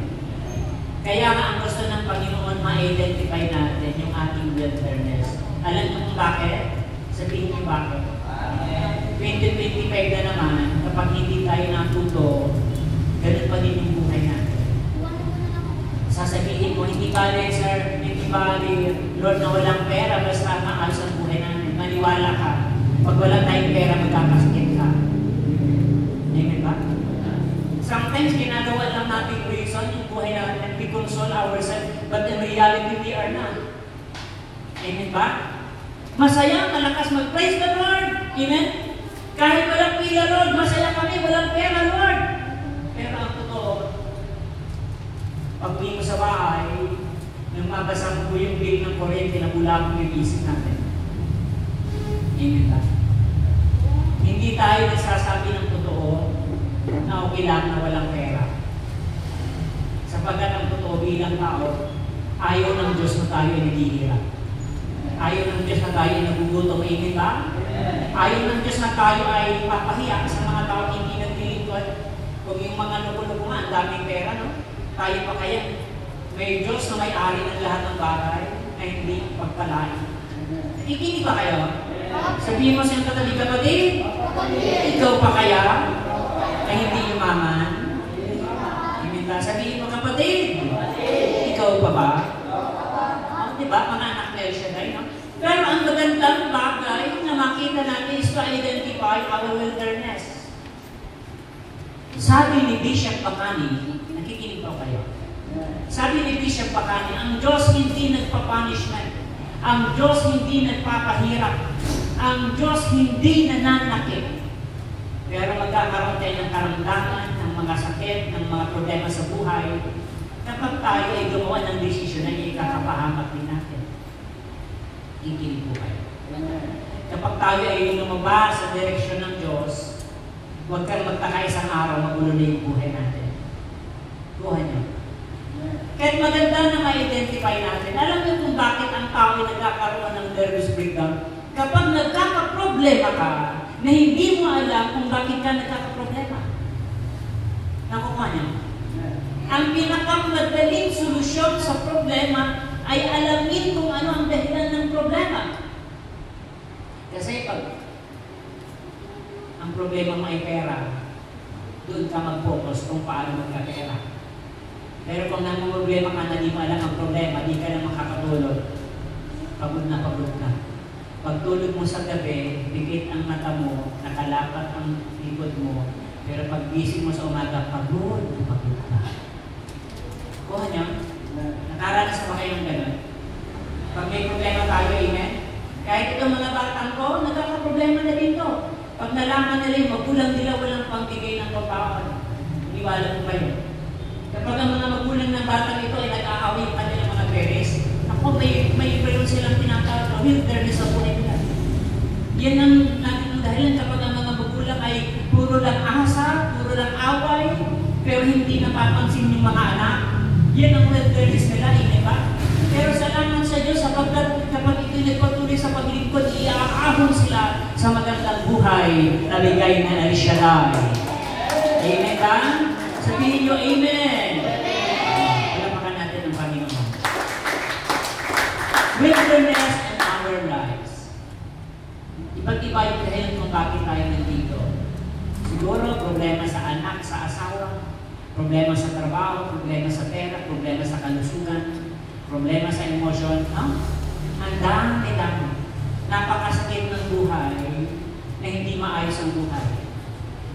Kaya nga ang gusto ng Panginoon, ma-identify natin yung ating wilderness. Alam mo kung bakit? Sabihin niyo bakit? 2025 na naman, kapag hindi tayo natuto, ganun pa din yung buhay natin. Sasabihin mo, hindi bali, sir, hindi bali, Lord, na walang pera, basta maayos ang buhay natin. Maniwala ka. Pag wala tayong pera, magkakasakit ka. Amen ba? Sometimes, ginagawa lang natin reason yung buhay natin and we console ourselves, but in reality, we are not. Amen ba? Masaya, malakas mag-praise the Lord. Amen? Kahit walang pila, Lord, masaya kami, walang pera, Lord. Pero ang totoo, pag uwi mo sa bahay, nang mabasa mo yung bill ng kuryente na mula mo yung isip natin. Amen ba? Hindi tayo nagsasabi ng totoo na okay lang na walang pera. Sapagkat ang totoo bilang tao, ayaw ng Diyos na tayo ay naghihirap. Ayaw ng Diyos na tayo ay nagugutom. Amen ba? Ayaw ng Diyos na tayo ay papahiya sa mga tao hindi naglilingkod. Kung yung mga luko-luko nga, ang daming pera, no? Tayo pa kaya may Diyos na may-ari ng lahat ng bagay na hindi pagpalain. Nakikinig ba kayo? Sabihin mo siyang katabi, kapatid, ikaw pa kaya na hindi yumaman? Amen ba? Sabihin mo, kapatid, ikaw pa ba? Diba? Mga anak na El Shaddai, no? Pero ang magandang bagay na makita natin is to identify our wilderness. Sabi ni Bishop Bacani, nakikinig pa kayo? Sabi ni Bishop Bacani, ang Diyos hindi nagpa-punishment. Ang Diyos hindi nagpapahirap. Ang Diyos hindi nananakit. Pero magkakaroon tayo ng karamdaman, ng mga sakit, ng mga problema sa buhay, kapag tayo ay gumawa ng desisyon na ikakapahamak din natin. Ikinig po kayo. Kapag tayo ay lumabas sa direksyon ng Diyos, huwag kang magtaka isang araw, magulo na yung buhay natin. Buhay niyo. Kahit maganda na ma-identify natin, alam niyo kung bakit ang tao ay nagkakaroon ng nervous breakdown? Kapag nagkakaproblema ka, na hindi mo alam kung bakit ka nagkakaproblema. Nakuha niyo? Ang pinakamadaling solusyon sa problema ay alamin kung ano ang dahilan ng problema. Kasi pag ang problema mo ay pera, doon ka mag-focus kung paano magkapera. Pero kung problema ka na di mo alam ang problema, di ka na makakatulog. Pagod na pagod na. Pagtulog mo sa gabi, bigit ang mata mo, nakalapat ang likod mo, pero pag gising mo sa umaga, pagod na pagod na. Kuha niyo? Nakaranas ba kayo ng gano'n? Pag may problema tayo, amen? Kahit itong mga batang ko, nagkakaproblema na dito. Pag nalaman nila yung magulang nila, walang pagbigay ng papaon. Iniwala mo ba yun? Kapag ang mga magulang ng batang ito ay nag-aaway yung kanilang mga parents, ako, may iba silang tinatawag na wilderness sa buhay nila. Yan ang natin ang dahilan kapag ang mga magulang ay puro lang asa, puro lang away, pero hindi napapansin yung mga anak. Yan ang wilderness nila, hindi ba? Pero salamat sa Diyos, sapagkat kapag ito'y nagpatuloy sa paglingkod, iaahon sila sa magandang buhay na bigay na El Shaddai. Amen ba? Sabihin nyo, Amen! Palapakan natin ang Panginoon. Wilderness and our lives. Iba't iba yung dahilan kung bakit tayo nandito. Siguro, problema sa anak, sa asawa, problema sa trabaho, problema sa pera, problema sa kalusugan, problema sa emosyon. Ang dami-dami. Napakasakit ng buhay na hindi maayos ang buhay.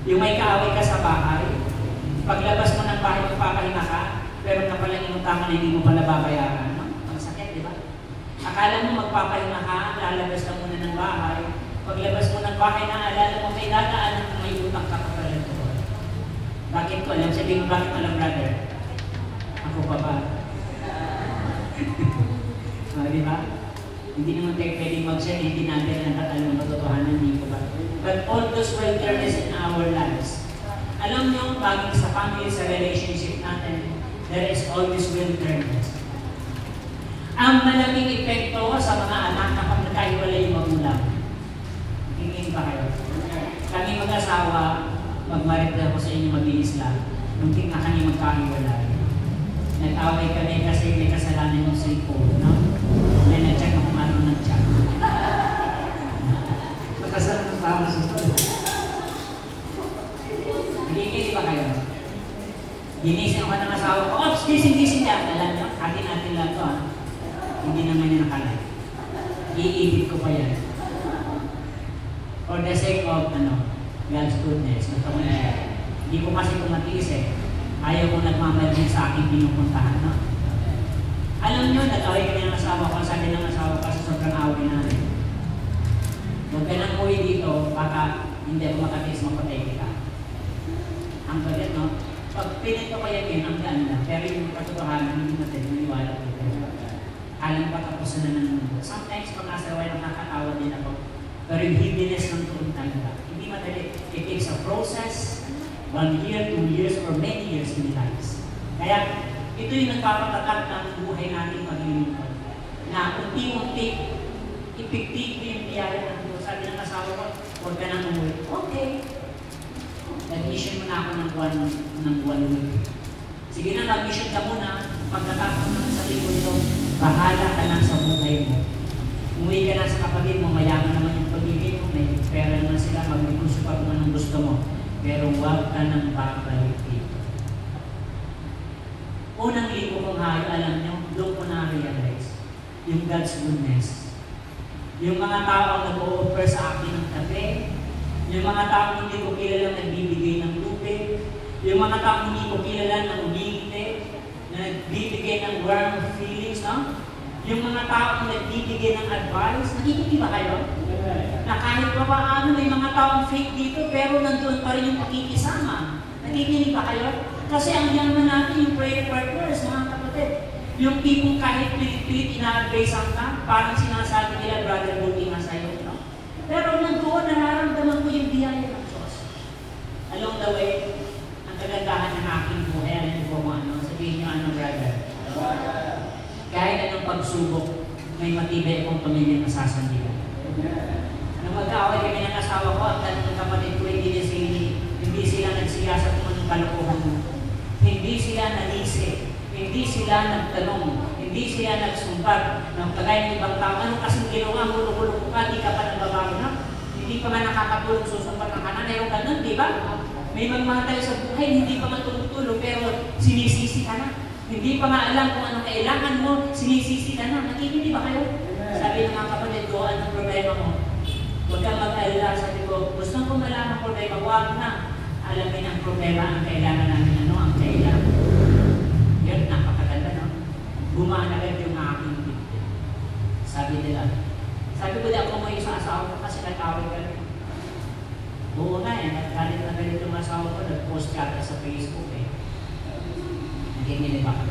Yung may kaaway ka sa bahay, paglabas mo ng bahay, magpapahinga ka, pero napalang inutangan na hindi mo pala babayaran. Ang sakit, di ba? Akala mo magpapahinga ka, lalabas ka muna ng bahay. Paglabas mo ng bahay na alala mo, may dadaan kung may utang ka pa. Bakit ko alam? Sabihin mo, bakit alam, brother? Ako pa ba? Di ba? Hindi naman tayo pwedeng mag-share, hindi natin ang tatanong matotohanan, hindi ko ba? But all those wilderness in our lives, alam nyo, baging sa family, sa relationship natin, there is always wilderness. Ang malaking epekto sa mga anak na pag nagkahiwalay yung magulang. Tingin ba kayo? Kami mag-asawa, magmarit ako sa inyo mabilis lang. Nung tingnan kami magkahiwalay. Nag-away kami kasi may kasalanan yung cellphone, no? May nag-check kung ano nag-check. Magkasalanan ng tama sa ito. Nagigili ba kayo? Ginising ako ng asawa ko, ops, gising niya. Alam nyo, atin lang ito, ha? Hindi naman niya nakalay. Iibig ko pa yan. For the sake of, God's goodness, hindi ko kasi kumatiis eh. Ayaw ko nagmamadali sa aking pinupuntahan, no? Alam nyo, nag-away kami ng asawa ko, sabi ng asawa ko sa sobrang away namin. Huwag ka nang uwi dito, baka hindi ako makatiis, mapatay kita. Ang galit, no? Pag pinito ko yan, ang gaan lang. Pero yung katotohanan, hindi natin maniwala ko. Alam ba tapos na ng mundo? Sometimes, mga asawa ay nakakatawa din ako. Pero yung heaviness ng tuon talaga. Hindi madali. It takes a process, 1 year, 2 years, or many years in lives. Kaya, ito yung nagpapatatag ng buhay natin maglilingkod. Na unti-unti, ipiktik yung biyaya ng Diyos. Sabi ng asawa ko, huwag ka nang umuwi. Okay. Nag-mission mo na ako ng 1 week. Sige na, nag-mission ka muna. Pagkatapos ng sa linggo ito, bahala ka na sa buhay mo. Umuwi ka na sa kapatid mo, mayaman naman yung pag-ibig mo, may pera naman sila, mag-recruit pa kung anong gusto mo. Pero huwag ka nang babalik dito. Unang linggo kong hayo, alam nyo, doon ko na-realize yung God's goodness. Yung mga tao ang nag-o-offer sa akin ng kape, yung mga tao hindi ko kilala nagbibigay ng tubig, yung mga tao hindi ko kilala na umingiti, na nagbibigay ng warm feelings, no? Yung mga tao nagbibigay ng advice, nakikiti ba kayo? Na kahit pa paano may mga taong fake dito, pero nandoon pa rin yung pakikisama. Nakikinig ba kayo? Kasi ang yaman natin yung prayer partners, mga kapatid. Yung tipong kahit pilit-pilit ina-advise ang ka, parang sinasabi nila, brother, buti nga sa'yo. No? Pero nandoon, nararamdaman ko yung biyaya ng Diyos. Along the way, ang kagandahan ng aking buhay, alam ko ano, sabihin nyo ano, brother. Kahit anong pagsubok, may matibay akong pamilya na sasandigan. Nung magkaaway kami ng asawa ko, ang tanong ng kapatid ko, hindi sila nagsiyasat kung anong kalokohan mo. Hindi sila nanisi. Hindi sila nagtanong. Hindi sila nagsumbat. Nang kagaya ng ibang tao, ano kasing ginawa mo, lukulong ka, di ka pa nagbabago na. Hindi pa nga nakakatulong susumbat ng kanan. Ayaw ganun, di ba? May magmahal sa buhay, hindi pa nga tulong-tulong, pero sinisisi ka na. Hindi pa nga alam kung anong kailangan mo, sinisisi ka na. Nakikinig ba kayo? Sabi ng mga kapatid ko, anong problema mo? Huwag kang mag-alala. Sabi ko, gusto ko malaman ang problema, huwag na. Alamin ang problema, ang kailangan namin, ano ang kailangan. Yan, napakaganda, no? Gumaan agad yung aking bibig. Sabi nila, sabi ko, di ako mo sa asawa ko kasi nag-away ka rin. Oo nga eh, galit na galit yung asawa ko, nag-post ka sa Facebook eh. Hindi ba?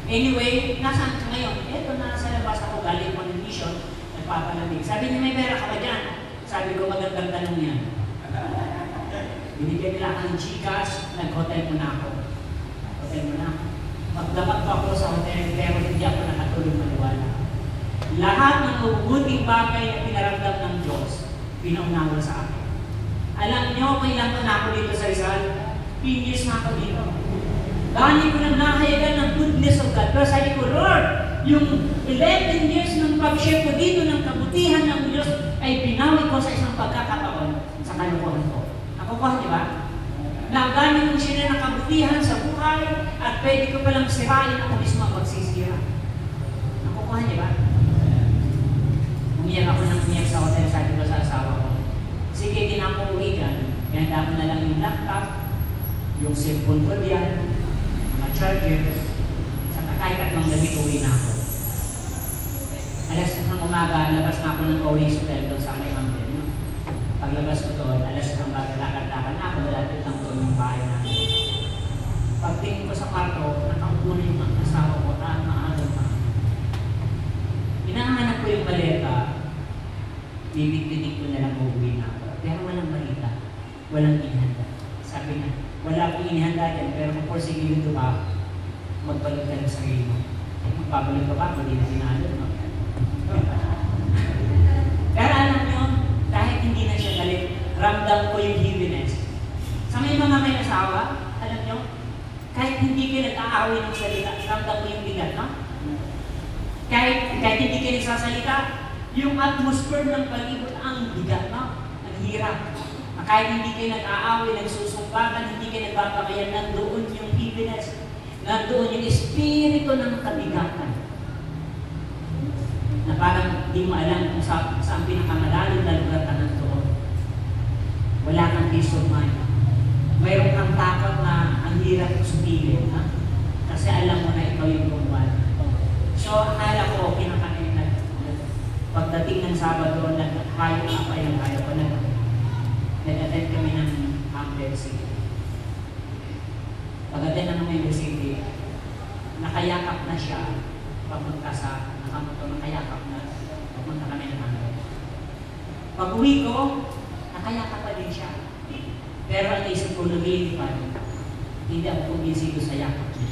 Anyway, nasaan ka ngayon? Eto, nasa labas ako, galing ko ng mission, nagpapalamig. Sabi niya, may pera ka ba dyan? Sabi ko, magandang tanong yan. Binigyan nila ang Gcash, nag-hotel mo na ako. Hotel mo na ako. Magdapat pa ako sa hotel, pero hindi ako nakatulog maniwala. Lahat ng mabubuting bagay na pinaramdam ng Diyos, pinaunawa sa akin. Alam niyo, kailan ko na ako dito sa Rizal? 10 years na ako dito. Dahil ko nang nakayagan ng goodness of God. Pero sabi ko, Lord, yung 11 years ng pag-share ko dito ng kabutihan ng Diyos ay pinawi ko sa isang pagkakataon sa kalukuhan ko. Nakukuha, di ba? Na gano'n yung share ng kabutihan sa buhay at pwede ko palang sirain ako mismo ang magsisira. Nakukuha, di ba? Umiyak ako ng umiyak sa hotel, sabi ko sa asawa ko. Sige, din ako uwi dyan. Ganda ko na lang yung laptop, yung cellphone ko diyan, mga chargers, sa kahit at mga gabi uwi na ako. Alas ng umaga, labas na ako ng Orange Hotel doon sa may Mountain. Paglabas ko doon, alas ng baga, lakad-lakad na ako, malapit lang doon yung bahay namin. Pagtingin ko sa kwarto, nakaupo na yung asawa ko at maagang pa. Hinahanap ko yung baleta, bibig-bidig ko na lang uuwi na ako. Pero walang balita, walang inihanda. Sabi niya, wala akong inihanda yan, pero kung porsigilin ito ba, magbalik ka ng sarili mo. Magbabalik ka ba? Hindi na sinalo, no? Pero alam nyo, kahit hindi na siya galit, ramdam ko yung heaviness. Sa may mga may asawa, alam nyo, kahit hindi kayo nag-aaway ng salita, ramdam ko yung bigat, no? Kahit hindi kayo nagsasalita, yung atmosphere ng palibot ang bigat, no? Ang hirap. Kahit hindi kayo nag-aaway, nagsusumbatan, hindi kayo nagbabakayan, nandoon yung heaviness, nandoon yung espiritu ng kabigatan. Na parang di mo alam kung saan pinakamalalim na lugar ka nandoon. Wala kang peace of mind. Mayroon kang takot na ang hirap sumilin, ha? Kasi alam mo na ikaw yung gumawa. So, akala ko, pinakain na pagdating ng Sabado, nagkayo ako ay nagkayo ko na. Nag-attend kami ng Member City. Pag-attend ng Member City, nakayakap na siya papunta sa nakamoto, nakayakap na papunta kami ng Member. Pag-uwi ko, nakayakap pa din siya. Pero ang isip ko, lumilipad. Hindi ako kumbinsido sa yakap niya.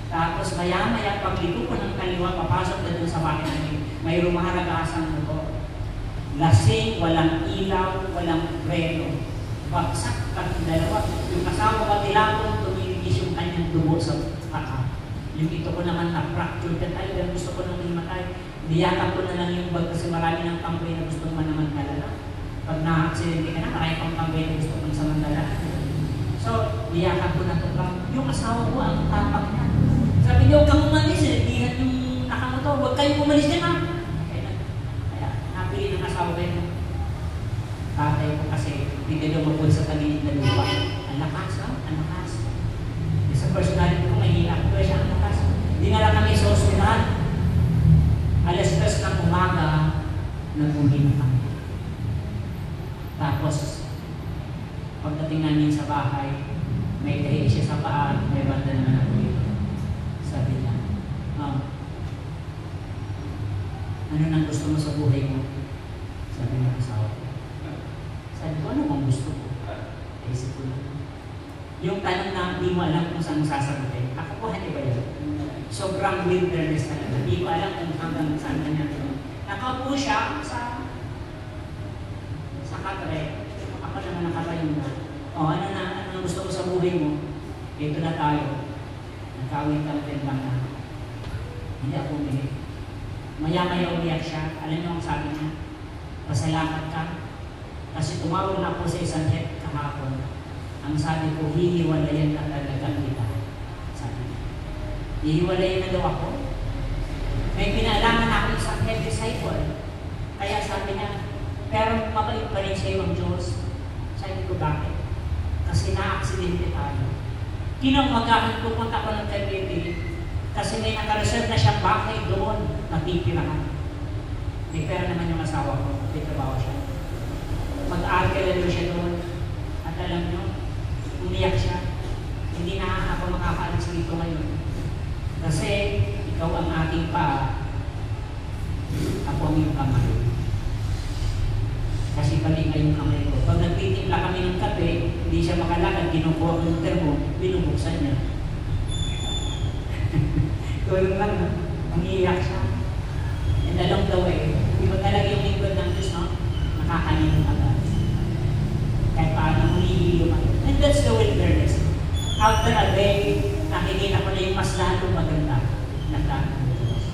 Tapos maya-maya, pagliko ko ng kaliwa, papasok na dun sa bahay namin, may rumaharagasan mo. Lasing, walang ilaw, walang preno. Bagsak kami dalawa. Yung kasama ko tilapon, tumiligis yung kanyang dugo sa paka. Yung ito ko naman na-fracture ka talaga, gusto ko nang himatay. Niyakap ko na lang yung bag kasi marami ng tambay na gusto man naman talala. Pag na-aksidente ka na, marami pang tambay na gusto man samantala. So, niyakap ko na ito. Yung asawa ko, ang tapak niya. Sabi niya, huwag kang umalis, dihan yung nakamotor, huwag kayong umalis din, ha? Kaya, napili ng asawa ko yun. Tatay ko kasi, hindi ka lumabot sa tagilid na lupa. Ang lakas, ha? Ang lakas. Sa personality ko, mahirap ko siya, ang lakas. Hindi na lang kami sa ospital. Alas 3 ng umaga, nag-uwi na kami. Tapos, pagdating namin sa bahay, may tahi siya sa paa, may banda naman ako dito. Sabi niya, ano nang gusto mo sa buhay mo? Sabi niya asawa ko. Sabi ko, ano kung gusto ko? Isip ko lang. Yung tanong na hindi mo alam kung saan sasagutin, kakakuhan niya ba yan? Sobrang wilderness talaga. Hindi ko alam kung hanggang saan na niya. Nakaupo siya sa katre. Ako naman nakatayo na. Ano gusto ko sa buhay mo? Ito na tayo. Nakawin ka tendang na. Hindi ako umiyak. Maya-maya umiyak siya. Alam niyo ang sabi niya? Pasalamat ka. Kasi tumawag na ako sa isang head kahapon. Ang sabi ko, hihiwalayan na talaga kita. Sabi niya. Hihiwalayan na daw ako. May pinalaman ako isang head disciple. Kaya sabi niya, pero mabait pa rin sa iyo ang Diyos. Sabi ko, bakit? Kasi na-aksidente tayo. Kinamagahan ko, punta ko ng Cavite kasi may nakareserve na siyang bahay doon, natitirahan. May pera naman yung asawa ko, may trabaho siya. Mag-arkelero siya doon. At alam nyo, umiyak siya. Hindi na ako makakaalis dito ngayon. Kasi ikaw ang ating paa, ako ang iyong kamay. Kasi balik na yung kamay ko. Pag nagtitimpla kami ng kape, hindi siya makalakad, kinukuha ko yung termo, binubuksan niya. Tulong lang, no? Mangiiyak siya. And along the way, iba talaga yung lingkod ng Diyos, no? Nakakalimot agad. Kahit paano humihilo man. And that's the wilderness. After a day, nakikita ko na yung mas lalong maganda na plano ng Diyos.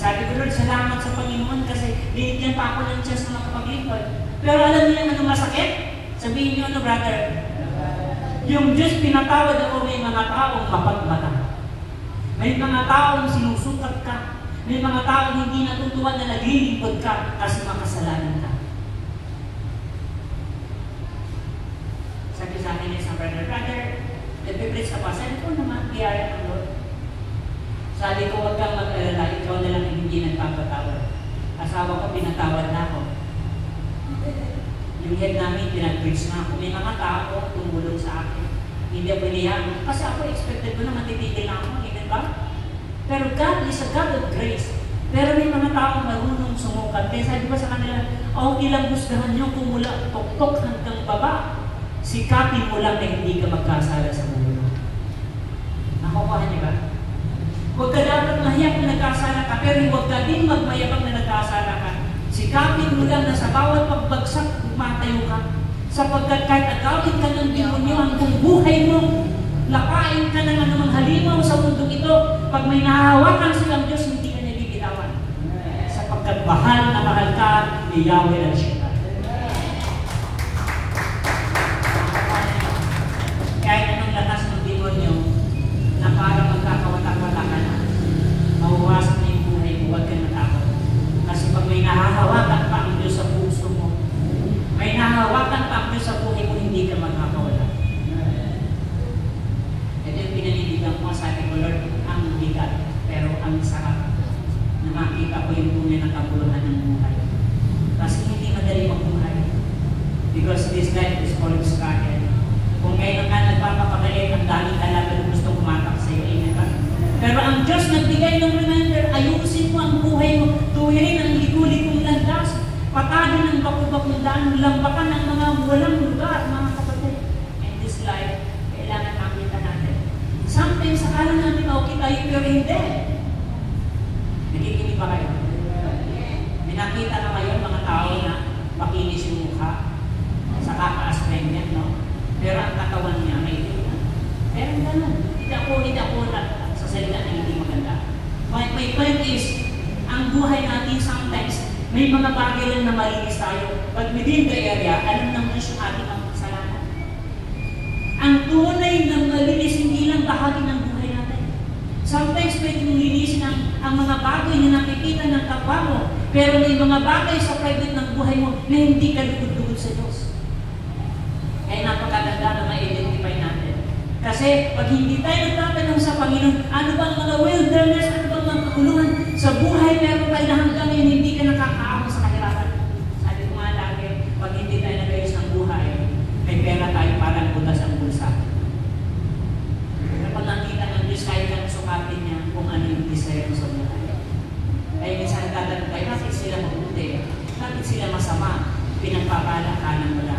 Sabi ko, Lord, salamat sa Panginoon kasi binigyan pa ako ng chance na makapaglingkod. Pero alam niyo ano masakit? Sabihin niyo ano, brother? Yung Diyos pinatawad ako, may mga taong mapagmata. May mga taong sinusukat ka. May mga taong hindi natutuwa na naglilingkod ka kasi makasalanan ka. Sabi sa akin isang brother, nagpipreach ka pa. Sabi ko naman, biyaya ng Lord. Sabi ko, huwag kang mag-alala, ikaw na lang hindi nagpapatawad. Asawa ko, pinatawad na ako. Yung head namin, pinag-preach na ako. May mga tao tumulong sa akin. Hindi ako iniyak. Kasi ako expected ko na matitigil na ako. Hindi ba? Pero God is a God of grace. Pero may mga tao marunong sumukat. Kaya sabi ko sa kanila, okay lang gustahan nyo kung mula tok-tok hanggang baba. Sikapin mo lang na hindi ka magkasala sa mundo. Nakukuha niyo ba? Huwag ka dapat mahiyak na nagkasala ka, pero huwag ka din magmayabang na nagkasala ka. Sikapin mo lang na sa bawat pagbagsak, matayo ka. Sapagkat kahit agawin ka ng demonyo hanggang buhay mo, lapain ka ng anumang halimaw sa mundong ito, pag may nahahawakan silang Diyos, hindi ka niya bibitawan. Sapagkat mahal na mahal ka ni Yahweh ang Shaddai. Kahit anong lakas ng demonyo na para magkakawatak-watak ka na, mahuwasan na yung buhay mo, huwag ka natakot. Kasi pag may nahahawakan pa ang Diyos sa puso mo, may nahahawakan pa ang Diyos sa buhay mo, hindi ka magkakawala. Ito yung pinaninigan ko, sabi ko, Lord, ang bigat, pero ang sarap na makita ko yung tunay na kabuluhan ng buhay. Kasi hindi madali magbuhay. Because this life is full of struggle. Kung ngayon ka nagpapakabalik, ang daming kalaban na gusto kumatak sa iyo, amen ba? Pero ang Diyos nagbigay ng reminder, ayusin mo ang buhay mo, tuwirin ang liku-likong landas, patahin ang baku-bakong daan, lambakan ng mga walang lugar, mga kapatid. In this life, kailangan makita natin. Sometimes, akala natin okay tayo, pero hindi. Nakikinig ba kayo? May nakita na kayo mga tao na makinis yung mukha sa kaka-aspect niya, no? Pero ang katawan niya may ito. Pero gano'n. Hindi ako sa salita na hindi maganda. My point is, ang buhay natin sometimes, may mga bagay lang na malinis tayo. But within the area, alam ng Diyos yung ating ang kasalanan. Ang tunay na malinis, hindi lang bahagi ng buhay natin. Sometimes pwede mong linisin ang mga bagay na nakikita ng kapwa mo, pero may mga bagay sa private ng buhay mo na hindi ka lugod-lugod sa Diyos. Kaya napakaganda na ma-identify natin. Kasi pag hindi tayo nagtatanong sa Panginoon, ano bang mga wilderness, ano bang mga kakulungan sa buhay, meron tayo na hanggang ngayon hindi ka nakakaahon sa kahirapan. Sabi ko nga lagi, pag hindi tayo nag-ayos ng buhay, may pera tayo parang butas ang bulsa. Pero pag nakita ng Diyos, kaya lang sukatin niya kung ano yung desire mo sa buhay. Kaya minsan nagtatanong tayo, bakit sila mabuti? Bakit sila masama? Pinagpapala ka ng wala.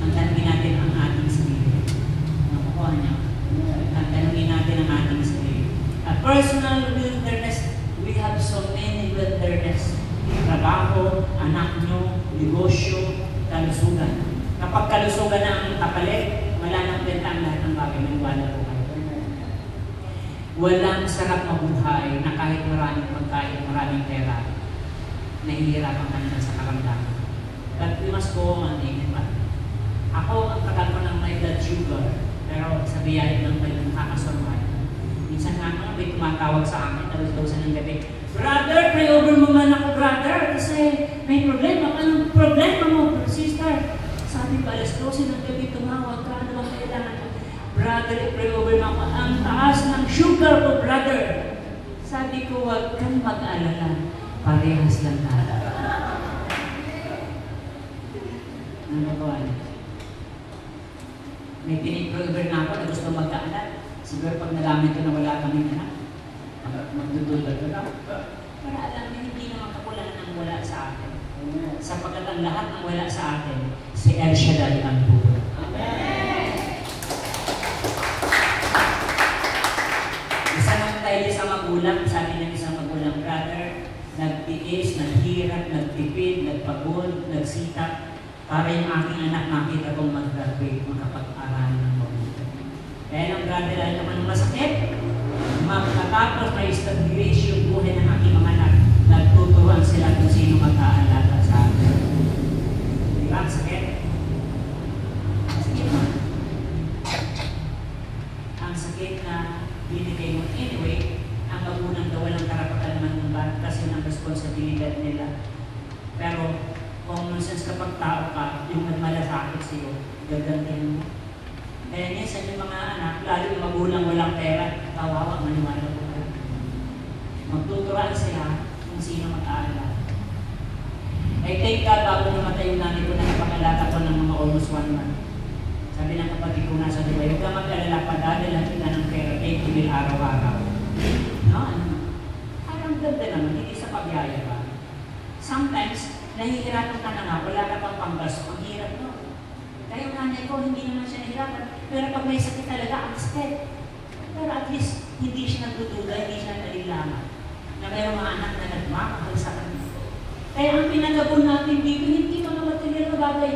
Ang tanongin natin ang ating sarili. Nakukuha niya. Ang tanongin natin ang ating sarili. A personal wilderness, we have so many wilderness. Trabaho, anak nyo, negosyo, kalusugan. Kapag kalusugan na ang kapalit, wala nang benta ang lahat ng bagay. Maniwala po kayo. Walang sarap mabuhay na kahit maraming pagkain, maraming pera, nahihirapan ka na sa karamdaman. But we must go on, amen ba? Ako, ang tagal ko ng my blood sugar, pero sa biyahe lang tayo nakakasurvive. Minsan nga mga may tumatawag sa akin, talos-talosan ng gabi, Brother, pray over mo man ako, brother, kasi may problema. Anong problema mo, sister? Sabi ko, alas 12 ng gabi tumawag ka, ano bang kailangan ko? Brother, pray over mo ako. Ang taas ng sugar ko, brother. Sabi ko, huwag kang mag-alala. Parehas lang tayo. Ano ba? May pinipro-over na ako na gusto magkaanak. Siguro pag nalaman ko na wala kaming anak, magdudulad ko lang. Para alam niyo, hindi naman kakulangan ng wala sa atin. Sapagkat ang lahat ng wala sa atin, si El Shaddai ang puro. Isa nang tayo sa magulang, sabi ng isang magulang, brother, nagtiis, naghirap, nagtipid, nagpagod, nagsikap, para yung aking anak makita kong mag-graduate, makapag-aral ng mabuti. Kaya ng brother, alam naman ng masakit, makatapos may establish yung buhay ng aking mga anak, nagtuturuan sila kung sino mag-aalaga sa akin. Di ba? Ang sakit? Sakit mo. Ang sakit na binigay mo. Anyway, ang magunang daw walang karapatan naman ng kasi ng responsibilidad nila. Pero, common sense kapag tao ka, yung malasakit sa'yo, gagantin mo. Kaya minsan yung mga anak, lalo yung magulang walang pera, kawawa, maniwala ko kayo. Magtuturuan sila kung sino mag-aaral. I thank God bago namatay yung nanay ko na napakalaga ko ng mga almost 1 month. Sabi ng kapatid ko nasa Dubai, huwag ka mag-alala pa dahil lang kita ng pera, thank you will araw-araw. No? Parang ganda naman, hindi sa pagyaya ba? Sometimes, nahihirapan ka na nga, wala ka pang panggasto, ang hirap no. Kaya yung nanay ko, hindi naman siya nahirapan. Pero pag may sakit talaga, ang sakit. Pero at least, hindi siya nagdududa, hindi siya nalilangan. Na mayroong mga anak na nagmamahal sa kanya. Kaya ang pinagabon natin dito, hindi mga material na bagay.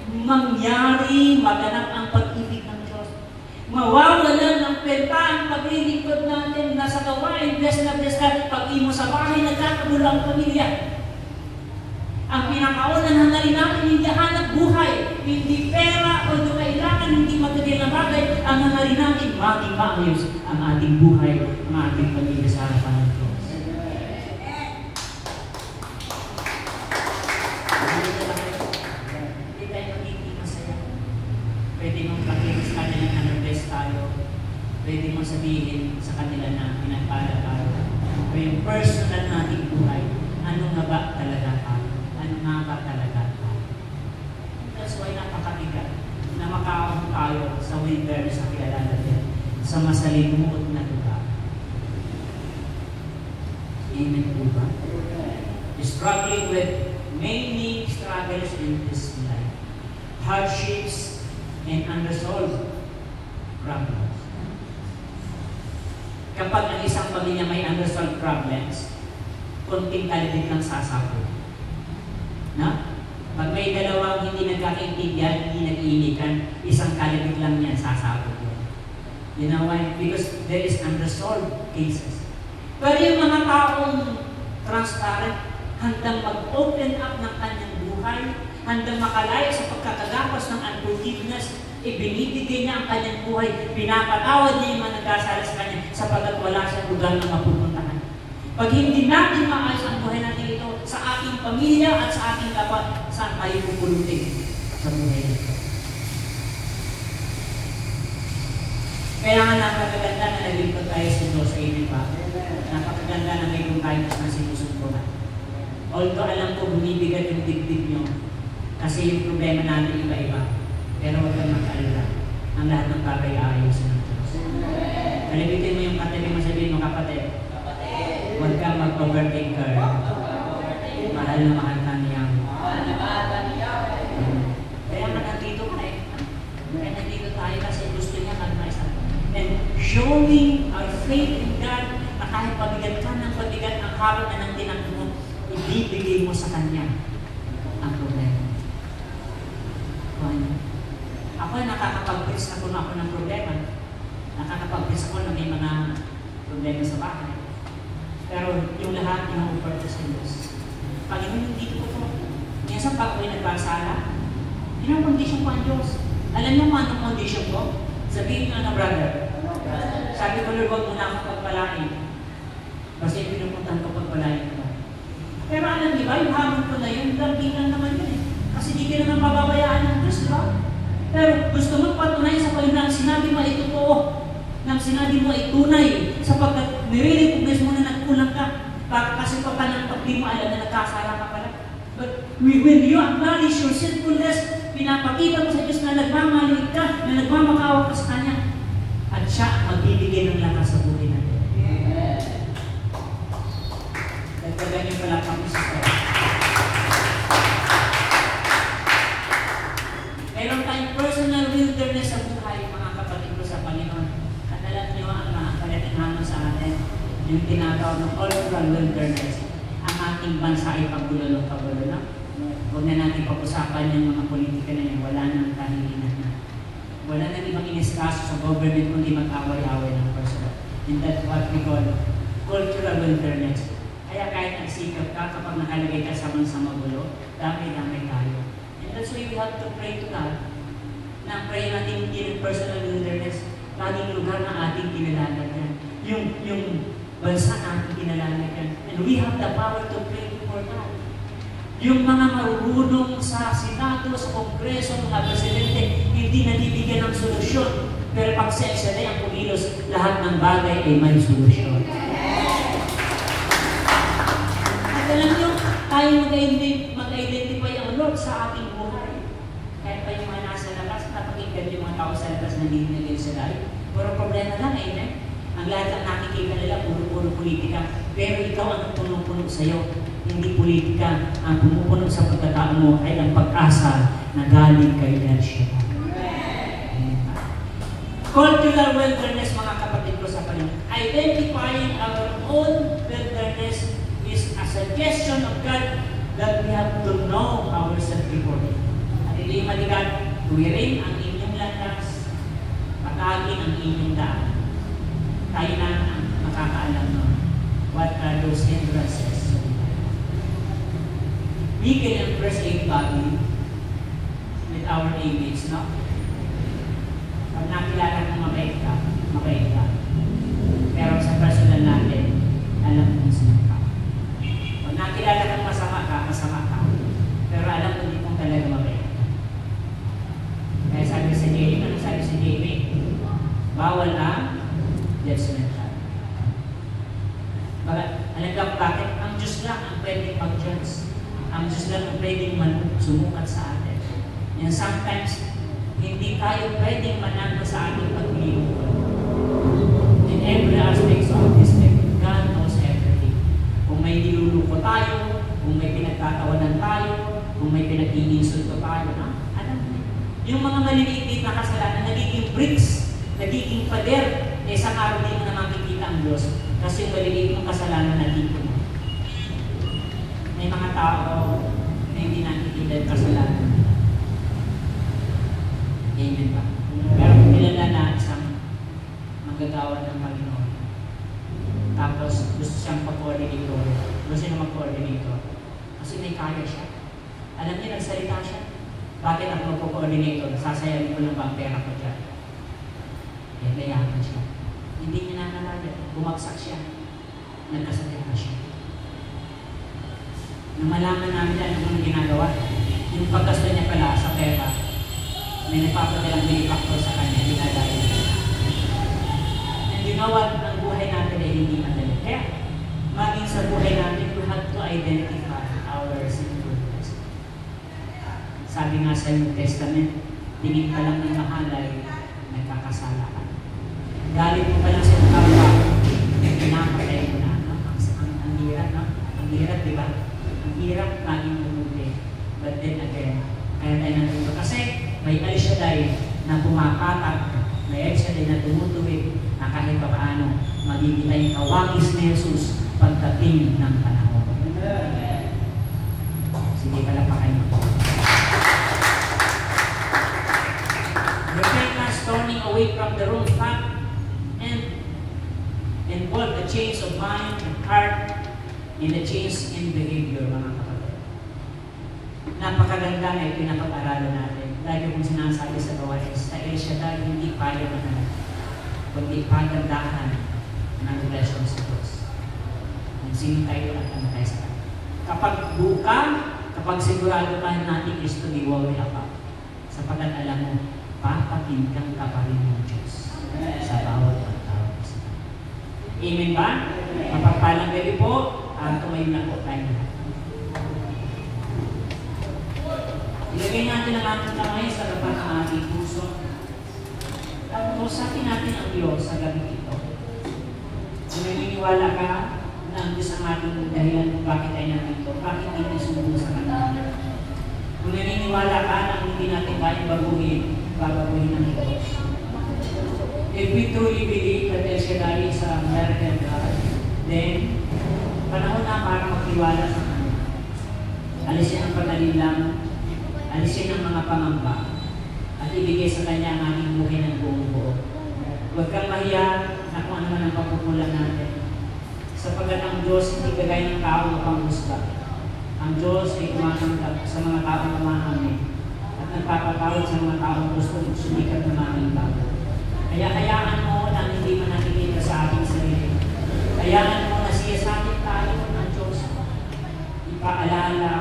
Mangyari, maganap ang pag-ibig ng Diyos. Mawawalan ng penta ang paglilingkod natin na sa gawain, bless na pag-imo sa bahay, nagkakagulang pamilya. Ang pinakauna na rin natin, hindi hanap buhay, hindi pera o kailangan, hindi material na bagay, ang nangarin natin, maging maayos ang ating buhay, ang ating pamilya sa harapan ng Diyos. Pwede mong pakita sa kanila na nag-bless tayo. Pwede mong sabihin sa kanila na pinagpala tayo. O yung personal nating buhay, ano nga ba talaga tayo? Ano nga ba talaga tayo? That's why napakabigat na makaahon tayo sa wilderness na kilala natin, sa masalimuot na lugar. Amen po ba? Struggling with many struggles in this life. Hardships and unresolved problems. Kapag ang isang pamilya may unresolved problems, konting kalibit lang sasapot. Na? Pag may dalawang hindi nagkakaintindihan, hindi nag-iinikan, isang kalibit lang yan, sasapot yan. You know why? Because there is unresolved cases. Pero yung mga taong transparent, handang mag-open up ng kanyang buhay, handang makalayo sa pagkakagapos ng unforgiveness, ibinibigay niya ang kanyang buhay, pinapatawad niya yung mga nagkasala sa kanya sapagkat wala siyang lugar na mapupuntahan. Pag hindi natin maayos ang buhay natin ito sa ating pamilya at sa ating kapwa, saan tayo pupulutin sa buhay nito? Kaya nga napakaganda na nalilipot tayo sa Diyos sa inyo pa. Napakaganda na mayroon tayo na sinusuntuhan. Although alam ko bumibigat yung dibdib nyo, kasi yung problema natin iba-iba. Pero huwag kang mag-alala. Ang lahat ng bagay aayusin ng Diyos. Kalibitin mo yung katabi mo, sabihin mo, kapatid. Huwag kang magpa-birthday girl. Mahal na mahal ka niya. Kaya nga nandito ka eh. Kaya nandito tayo kasi gusto niya mag-mais ako. And showing our faith in God na kahit pabigat ka ng pabigat ang harap na ng tinang mo, ibibigay mo sa Kanya ang problema. Ako ay nakakapag-face na ako ng problema. Nakakapag-face ako na may mga problema sa bahay. Pero yung lahat yung offer ko sa Diyos. Panginoon, hindi ko ito. Minsan pag ako'y nagbasala, yun ang condition ko ang Diyos. Alam niyo kung anong condition ko? Sabihin ko na brother. Sabi ko, Lord, huwag mo na akong pagpalain. Kasi pinupuntahan ko pagpalain ko. Pero alam niyo ba, yung hamon ko na yun, lang naman yun eh. Kasi di ka naman pababayaan ng Diyos, di ba? Pero gusto mo patunayan sa Panginoon, sinabi mo ay totoo, nang sinabi mo ay tunay, sapagkat nire-recognize mo na nagkulang ka, kasi pa ng pag di mo alam na nagkasala ka pala. But when you acknowledge your sinfulness, pinapakita mo sa Diyos na nagmamalig ka, na nagmamakaawa ka sa Kanya, at siya ang magbibigay ng lakas sa buhay natin. Dagdagan yung palakpak mo sa Diyos. Meron tayong personal wilderness sa buhay, mga kapatid ko sa Panginoon. At alam niyo ang kalatinhaman sa atin, yung tinatawag ng cultural wilderness. Ang ating bansa ay pagulo-pagulo na. Huwag na natin pag-usapan yung mga politika na yan. Wala nang kahilingan na. Wala nang ibang iniskaso sa government kundi mag-away-away ng personal. And that's what we call cultural wilderness. Kaya kahit nagsikap ka, kapag nakalagay ka sa magulo, damay-damay tayo. That's why we have to pray to God. Na pray natin hindi ng personal wilderness, laging lugar na ating kinalalagan. Yung bansa natin kinalalagan. And we have the power to pray for God. Yung mga marunong sa Senado, sa Kongreso, mga presidente, hindi nabibigyan ng solusyon. Pero pag sa SLA ang kumilos, lahat ng bagay ay may solusyon. At alam nyo, tayo mag mag-identify ang Lord sa ating buhay. Kahit pa yung mga nasa labas, napakinggan yung mga tao sa labas na hindi nila sa life. Pero problema lang, amen. Ang lahat ang nakikita nila, puro-puro politika. Pero ikaw ang puno-puno sa'yo. Hindi politika. Ang pumupuno sa pagkatao mo ay ang pag-asa na galing kay El Shaddai. Cultural wilderness, mga kapatid ko sa Panginoon. Identifying our own wilderness is a suggestion of God that we have to know ourselves before Him. At hindi maligat, tuwirin ang inyong landas, patagin ang inyong daan. Tayo na ang makakaalam nun. What are those hindrances? We can impress anybody with our image, no? Pag nakilala kong mabait ka, mabait ka. Pero sa personal natin, alam kong sino ka. Pag nakilala kang masama ka, masama ka. Pero alam ko hindi kong talaga mabait ka. Kaya sabi sa Jamie, ano sabi sa Jamie? Bawal ang judgmental. Alam ka bakit? Ang Diyos lang ang pwedeng mag-judge. Ang Diyos lang ang pwedeng sumukat sa atin. And sometimes, hindi tayo pwedeng manalo sa ating paglilingkod. In every aspect of this life, God knows everything. Kung may niluluko tayo, kung may pinagtatawanan tayo, kung may pinag-iinsulto tayo, alam mo, yung mga maliliit na kasalanan, nagiging bricks, nagiging pader, isang araw din mo na makikita ang Diyos kasi yung maliliit mong kasalanan nandito mo. May mga tao na hindi nakikita yung kasalanan. Amen ba? Pero kilala na isang manggagawa ng Panginoon. Tapos gusto siyang pag-coordinator. Gusto niya mag-coordinator. Kasi may kaya siya. Alam niya, nagsalita siya. Bakit ako mag-coordinator? Sasayangin ko lang ba ang pera ko dyan? Eh, layakan siya. Hindi niya nakalala. Bumagsak siya. Nagkasakit na siya. Nang malaman namin yan, ano ginagawa? Yung pagkasta niya pala sa pera, may nagpapadalang benefactor sa kanya, dinadayo niya. And you know what? Ang buhay natin ay hindi madali. Kaya, maging sa buhay natin, we have to identify our sinfulness. Sabi nga sa New Testament, tingin ka lang ng mahalay, nagkakasala ka. Galit mo pa lang sa kapwa, pinapatay mo na. No? Ang hirap, no? Ang hirap, di ba? Ang hirap laging bumuti. But then again, kaya tayo nandito. Kasi may El Shaddai na pumapatag, may El Shaddai na tumutuwid na kahit pa paano magiging tayong kawagis ni Jesus pagdating ng panahon. Sige, palapakan mo. Repentance, turning away from the wrong path and involve the change of mind and heart and the change in behavior, mga kapatid. Napakaganda na ipinapag-aralan natin. Lagi kong sinasabi sa gawain, sa El Shaddai, hindi kaya manalo, kundi pagandahan ng relasyon sa Diyos. Kung sino tayo at ano tayo sa kanya. Kapag buka, kapag sigurado ka natin Kristo, di worry about. Sapagkat alam mo, papakinggan ka pa rin ng Diyos sa bawat pagtawag sa kanya. Amen ba? Mapagpalang gabi po, tumayo na po tayo lahat. Ilagay natin ang ating kamay sa lapat ng ating puso. At kausapin natin ang Diyos sa gabi ito. Kung naniniwala ka na ang Diyos ang ating dahilan kung bakit tayo nandito, bakit hindi sumunod sa Kanya? Kung naniniwala ka na hindi natin kayang babaguhin ng Diyos. If we truly believe that El Shaddai is a miracle God, then panahon na para magtiwala sa Kanya. Alisin ang pag-alilang, alisin ang mga pangamba at ibigay sa Kanya ang ating buhay ng buong buo. Huwag kang mahiya na kung ano man ang pagkukulang natin. Sapagkat ang Diyos hindi kagaya ng tao na panghusga. Ang Diyos ay kumakantab sa mga taong umahamin at nagpapatawad sa mga taong gusto sumikat na maraming bago. Kaya hayaan mo na hindi man nakikita sa ating sarili. Hayaan mo na siya sa ating tayo ng Diyos. Ipaalala,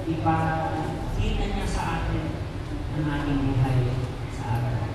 ipakita niya sa atin ang ating buhay sa araw.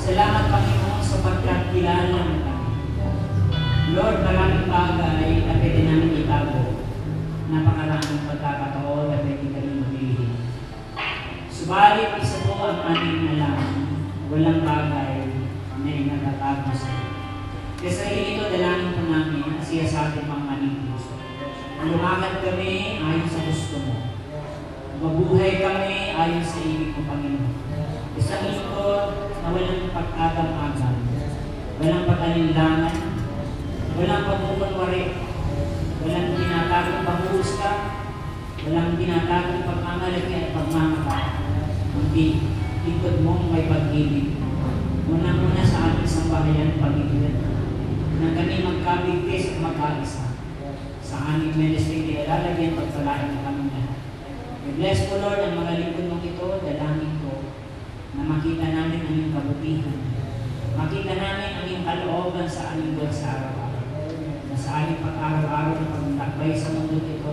Salamat, Panginoon, sapagkat kilala mo kami. Lord, maraming bagay na pwede namin itago. Napakaraming pagkakataon na pwede kami maglihim. Subalit, isa po ang ating alam. Walang bagay na inatatago sa iyo. Kaya sa ito, dalangin po namin na siya sa ating mga maning puso. Lumakad kami ayon sa gusto mo. Mabuhay kami ayon sa ibig mo, Panginoon. Isang lingkod na walang pag-agam-agam, walang pag-alinlangan, walang pagkukunwari, walang tinatagong panghuhusga, walang tinatagong pagmamalaki at pagmamaka, kundi lingkod mong may pag-ibig. Muna sa ating sambahayan, Panginoon, na kami magkabigtis at magkaisa. Sa aming ministry, ilalagyan pagpalain na kami lahat. I-bless po, Lord, ang mga lingkod mong ito, dalangin ko, na makita namin ang iyong kabutihan. Makita namin ang iyong kalooban sa aming buwan sa araw-araw. Na sa aming pag-araw-araw na pagtakbay sa mundo ito,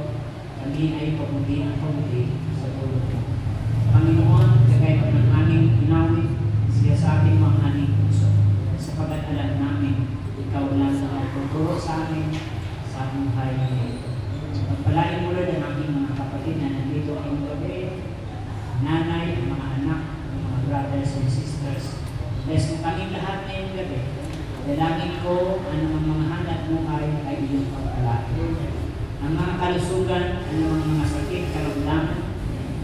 kami ay pamuti ng pamuti sa tulong mo. Panginoon, kagaya ng aming inawit, siya sa ating mga aning puso. Sapagat alam namin, ikaw lang ang tuturo sa amin, sa aming buhay ngayon. Pagpalain mo, Lord, ang aming mga kapatid na nandito ang gabi, nanay, ang mga anak, brothers and sisters. Dalangin ko, anumang mga hanap buhay ay iyong pagpalain. Ang mga kalusugan, anumang mga sakit, karamdaman,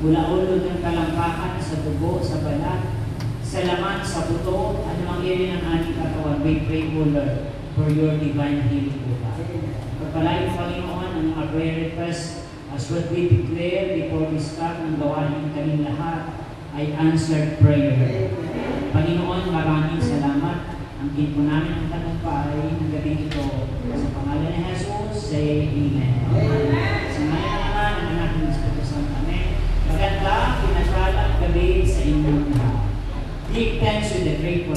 bulaulod ng kalampakan sa dugo, sa balat, sa laman, sa buto, anumang area ng ating katawan, we pray, O Lord, for your divine healing, O God. Pagpalain, Panginoon, ang mga prayer requests as what we declare before we start ng gawain kaming lahat ay answered prayer. Panginoon, maraming salamat. Ang po namin ang tagumpay ng gabi ito. Sa pangalan ni Jesus, say Amen. Sa ngayon naman, ang anak ng Espiritu Santo. Amen. Maganda, pinagpalang gabi sa inyong lahat. Give thanks with a grateful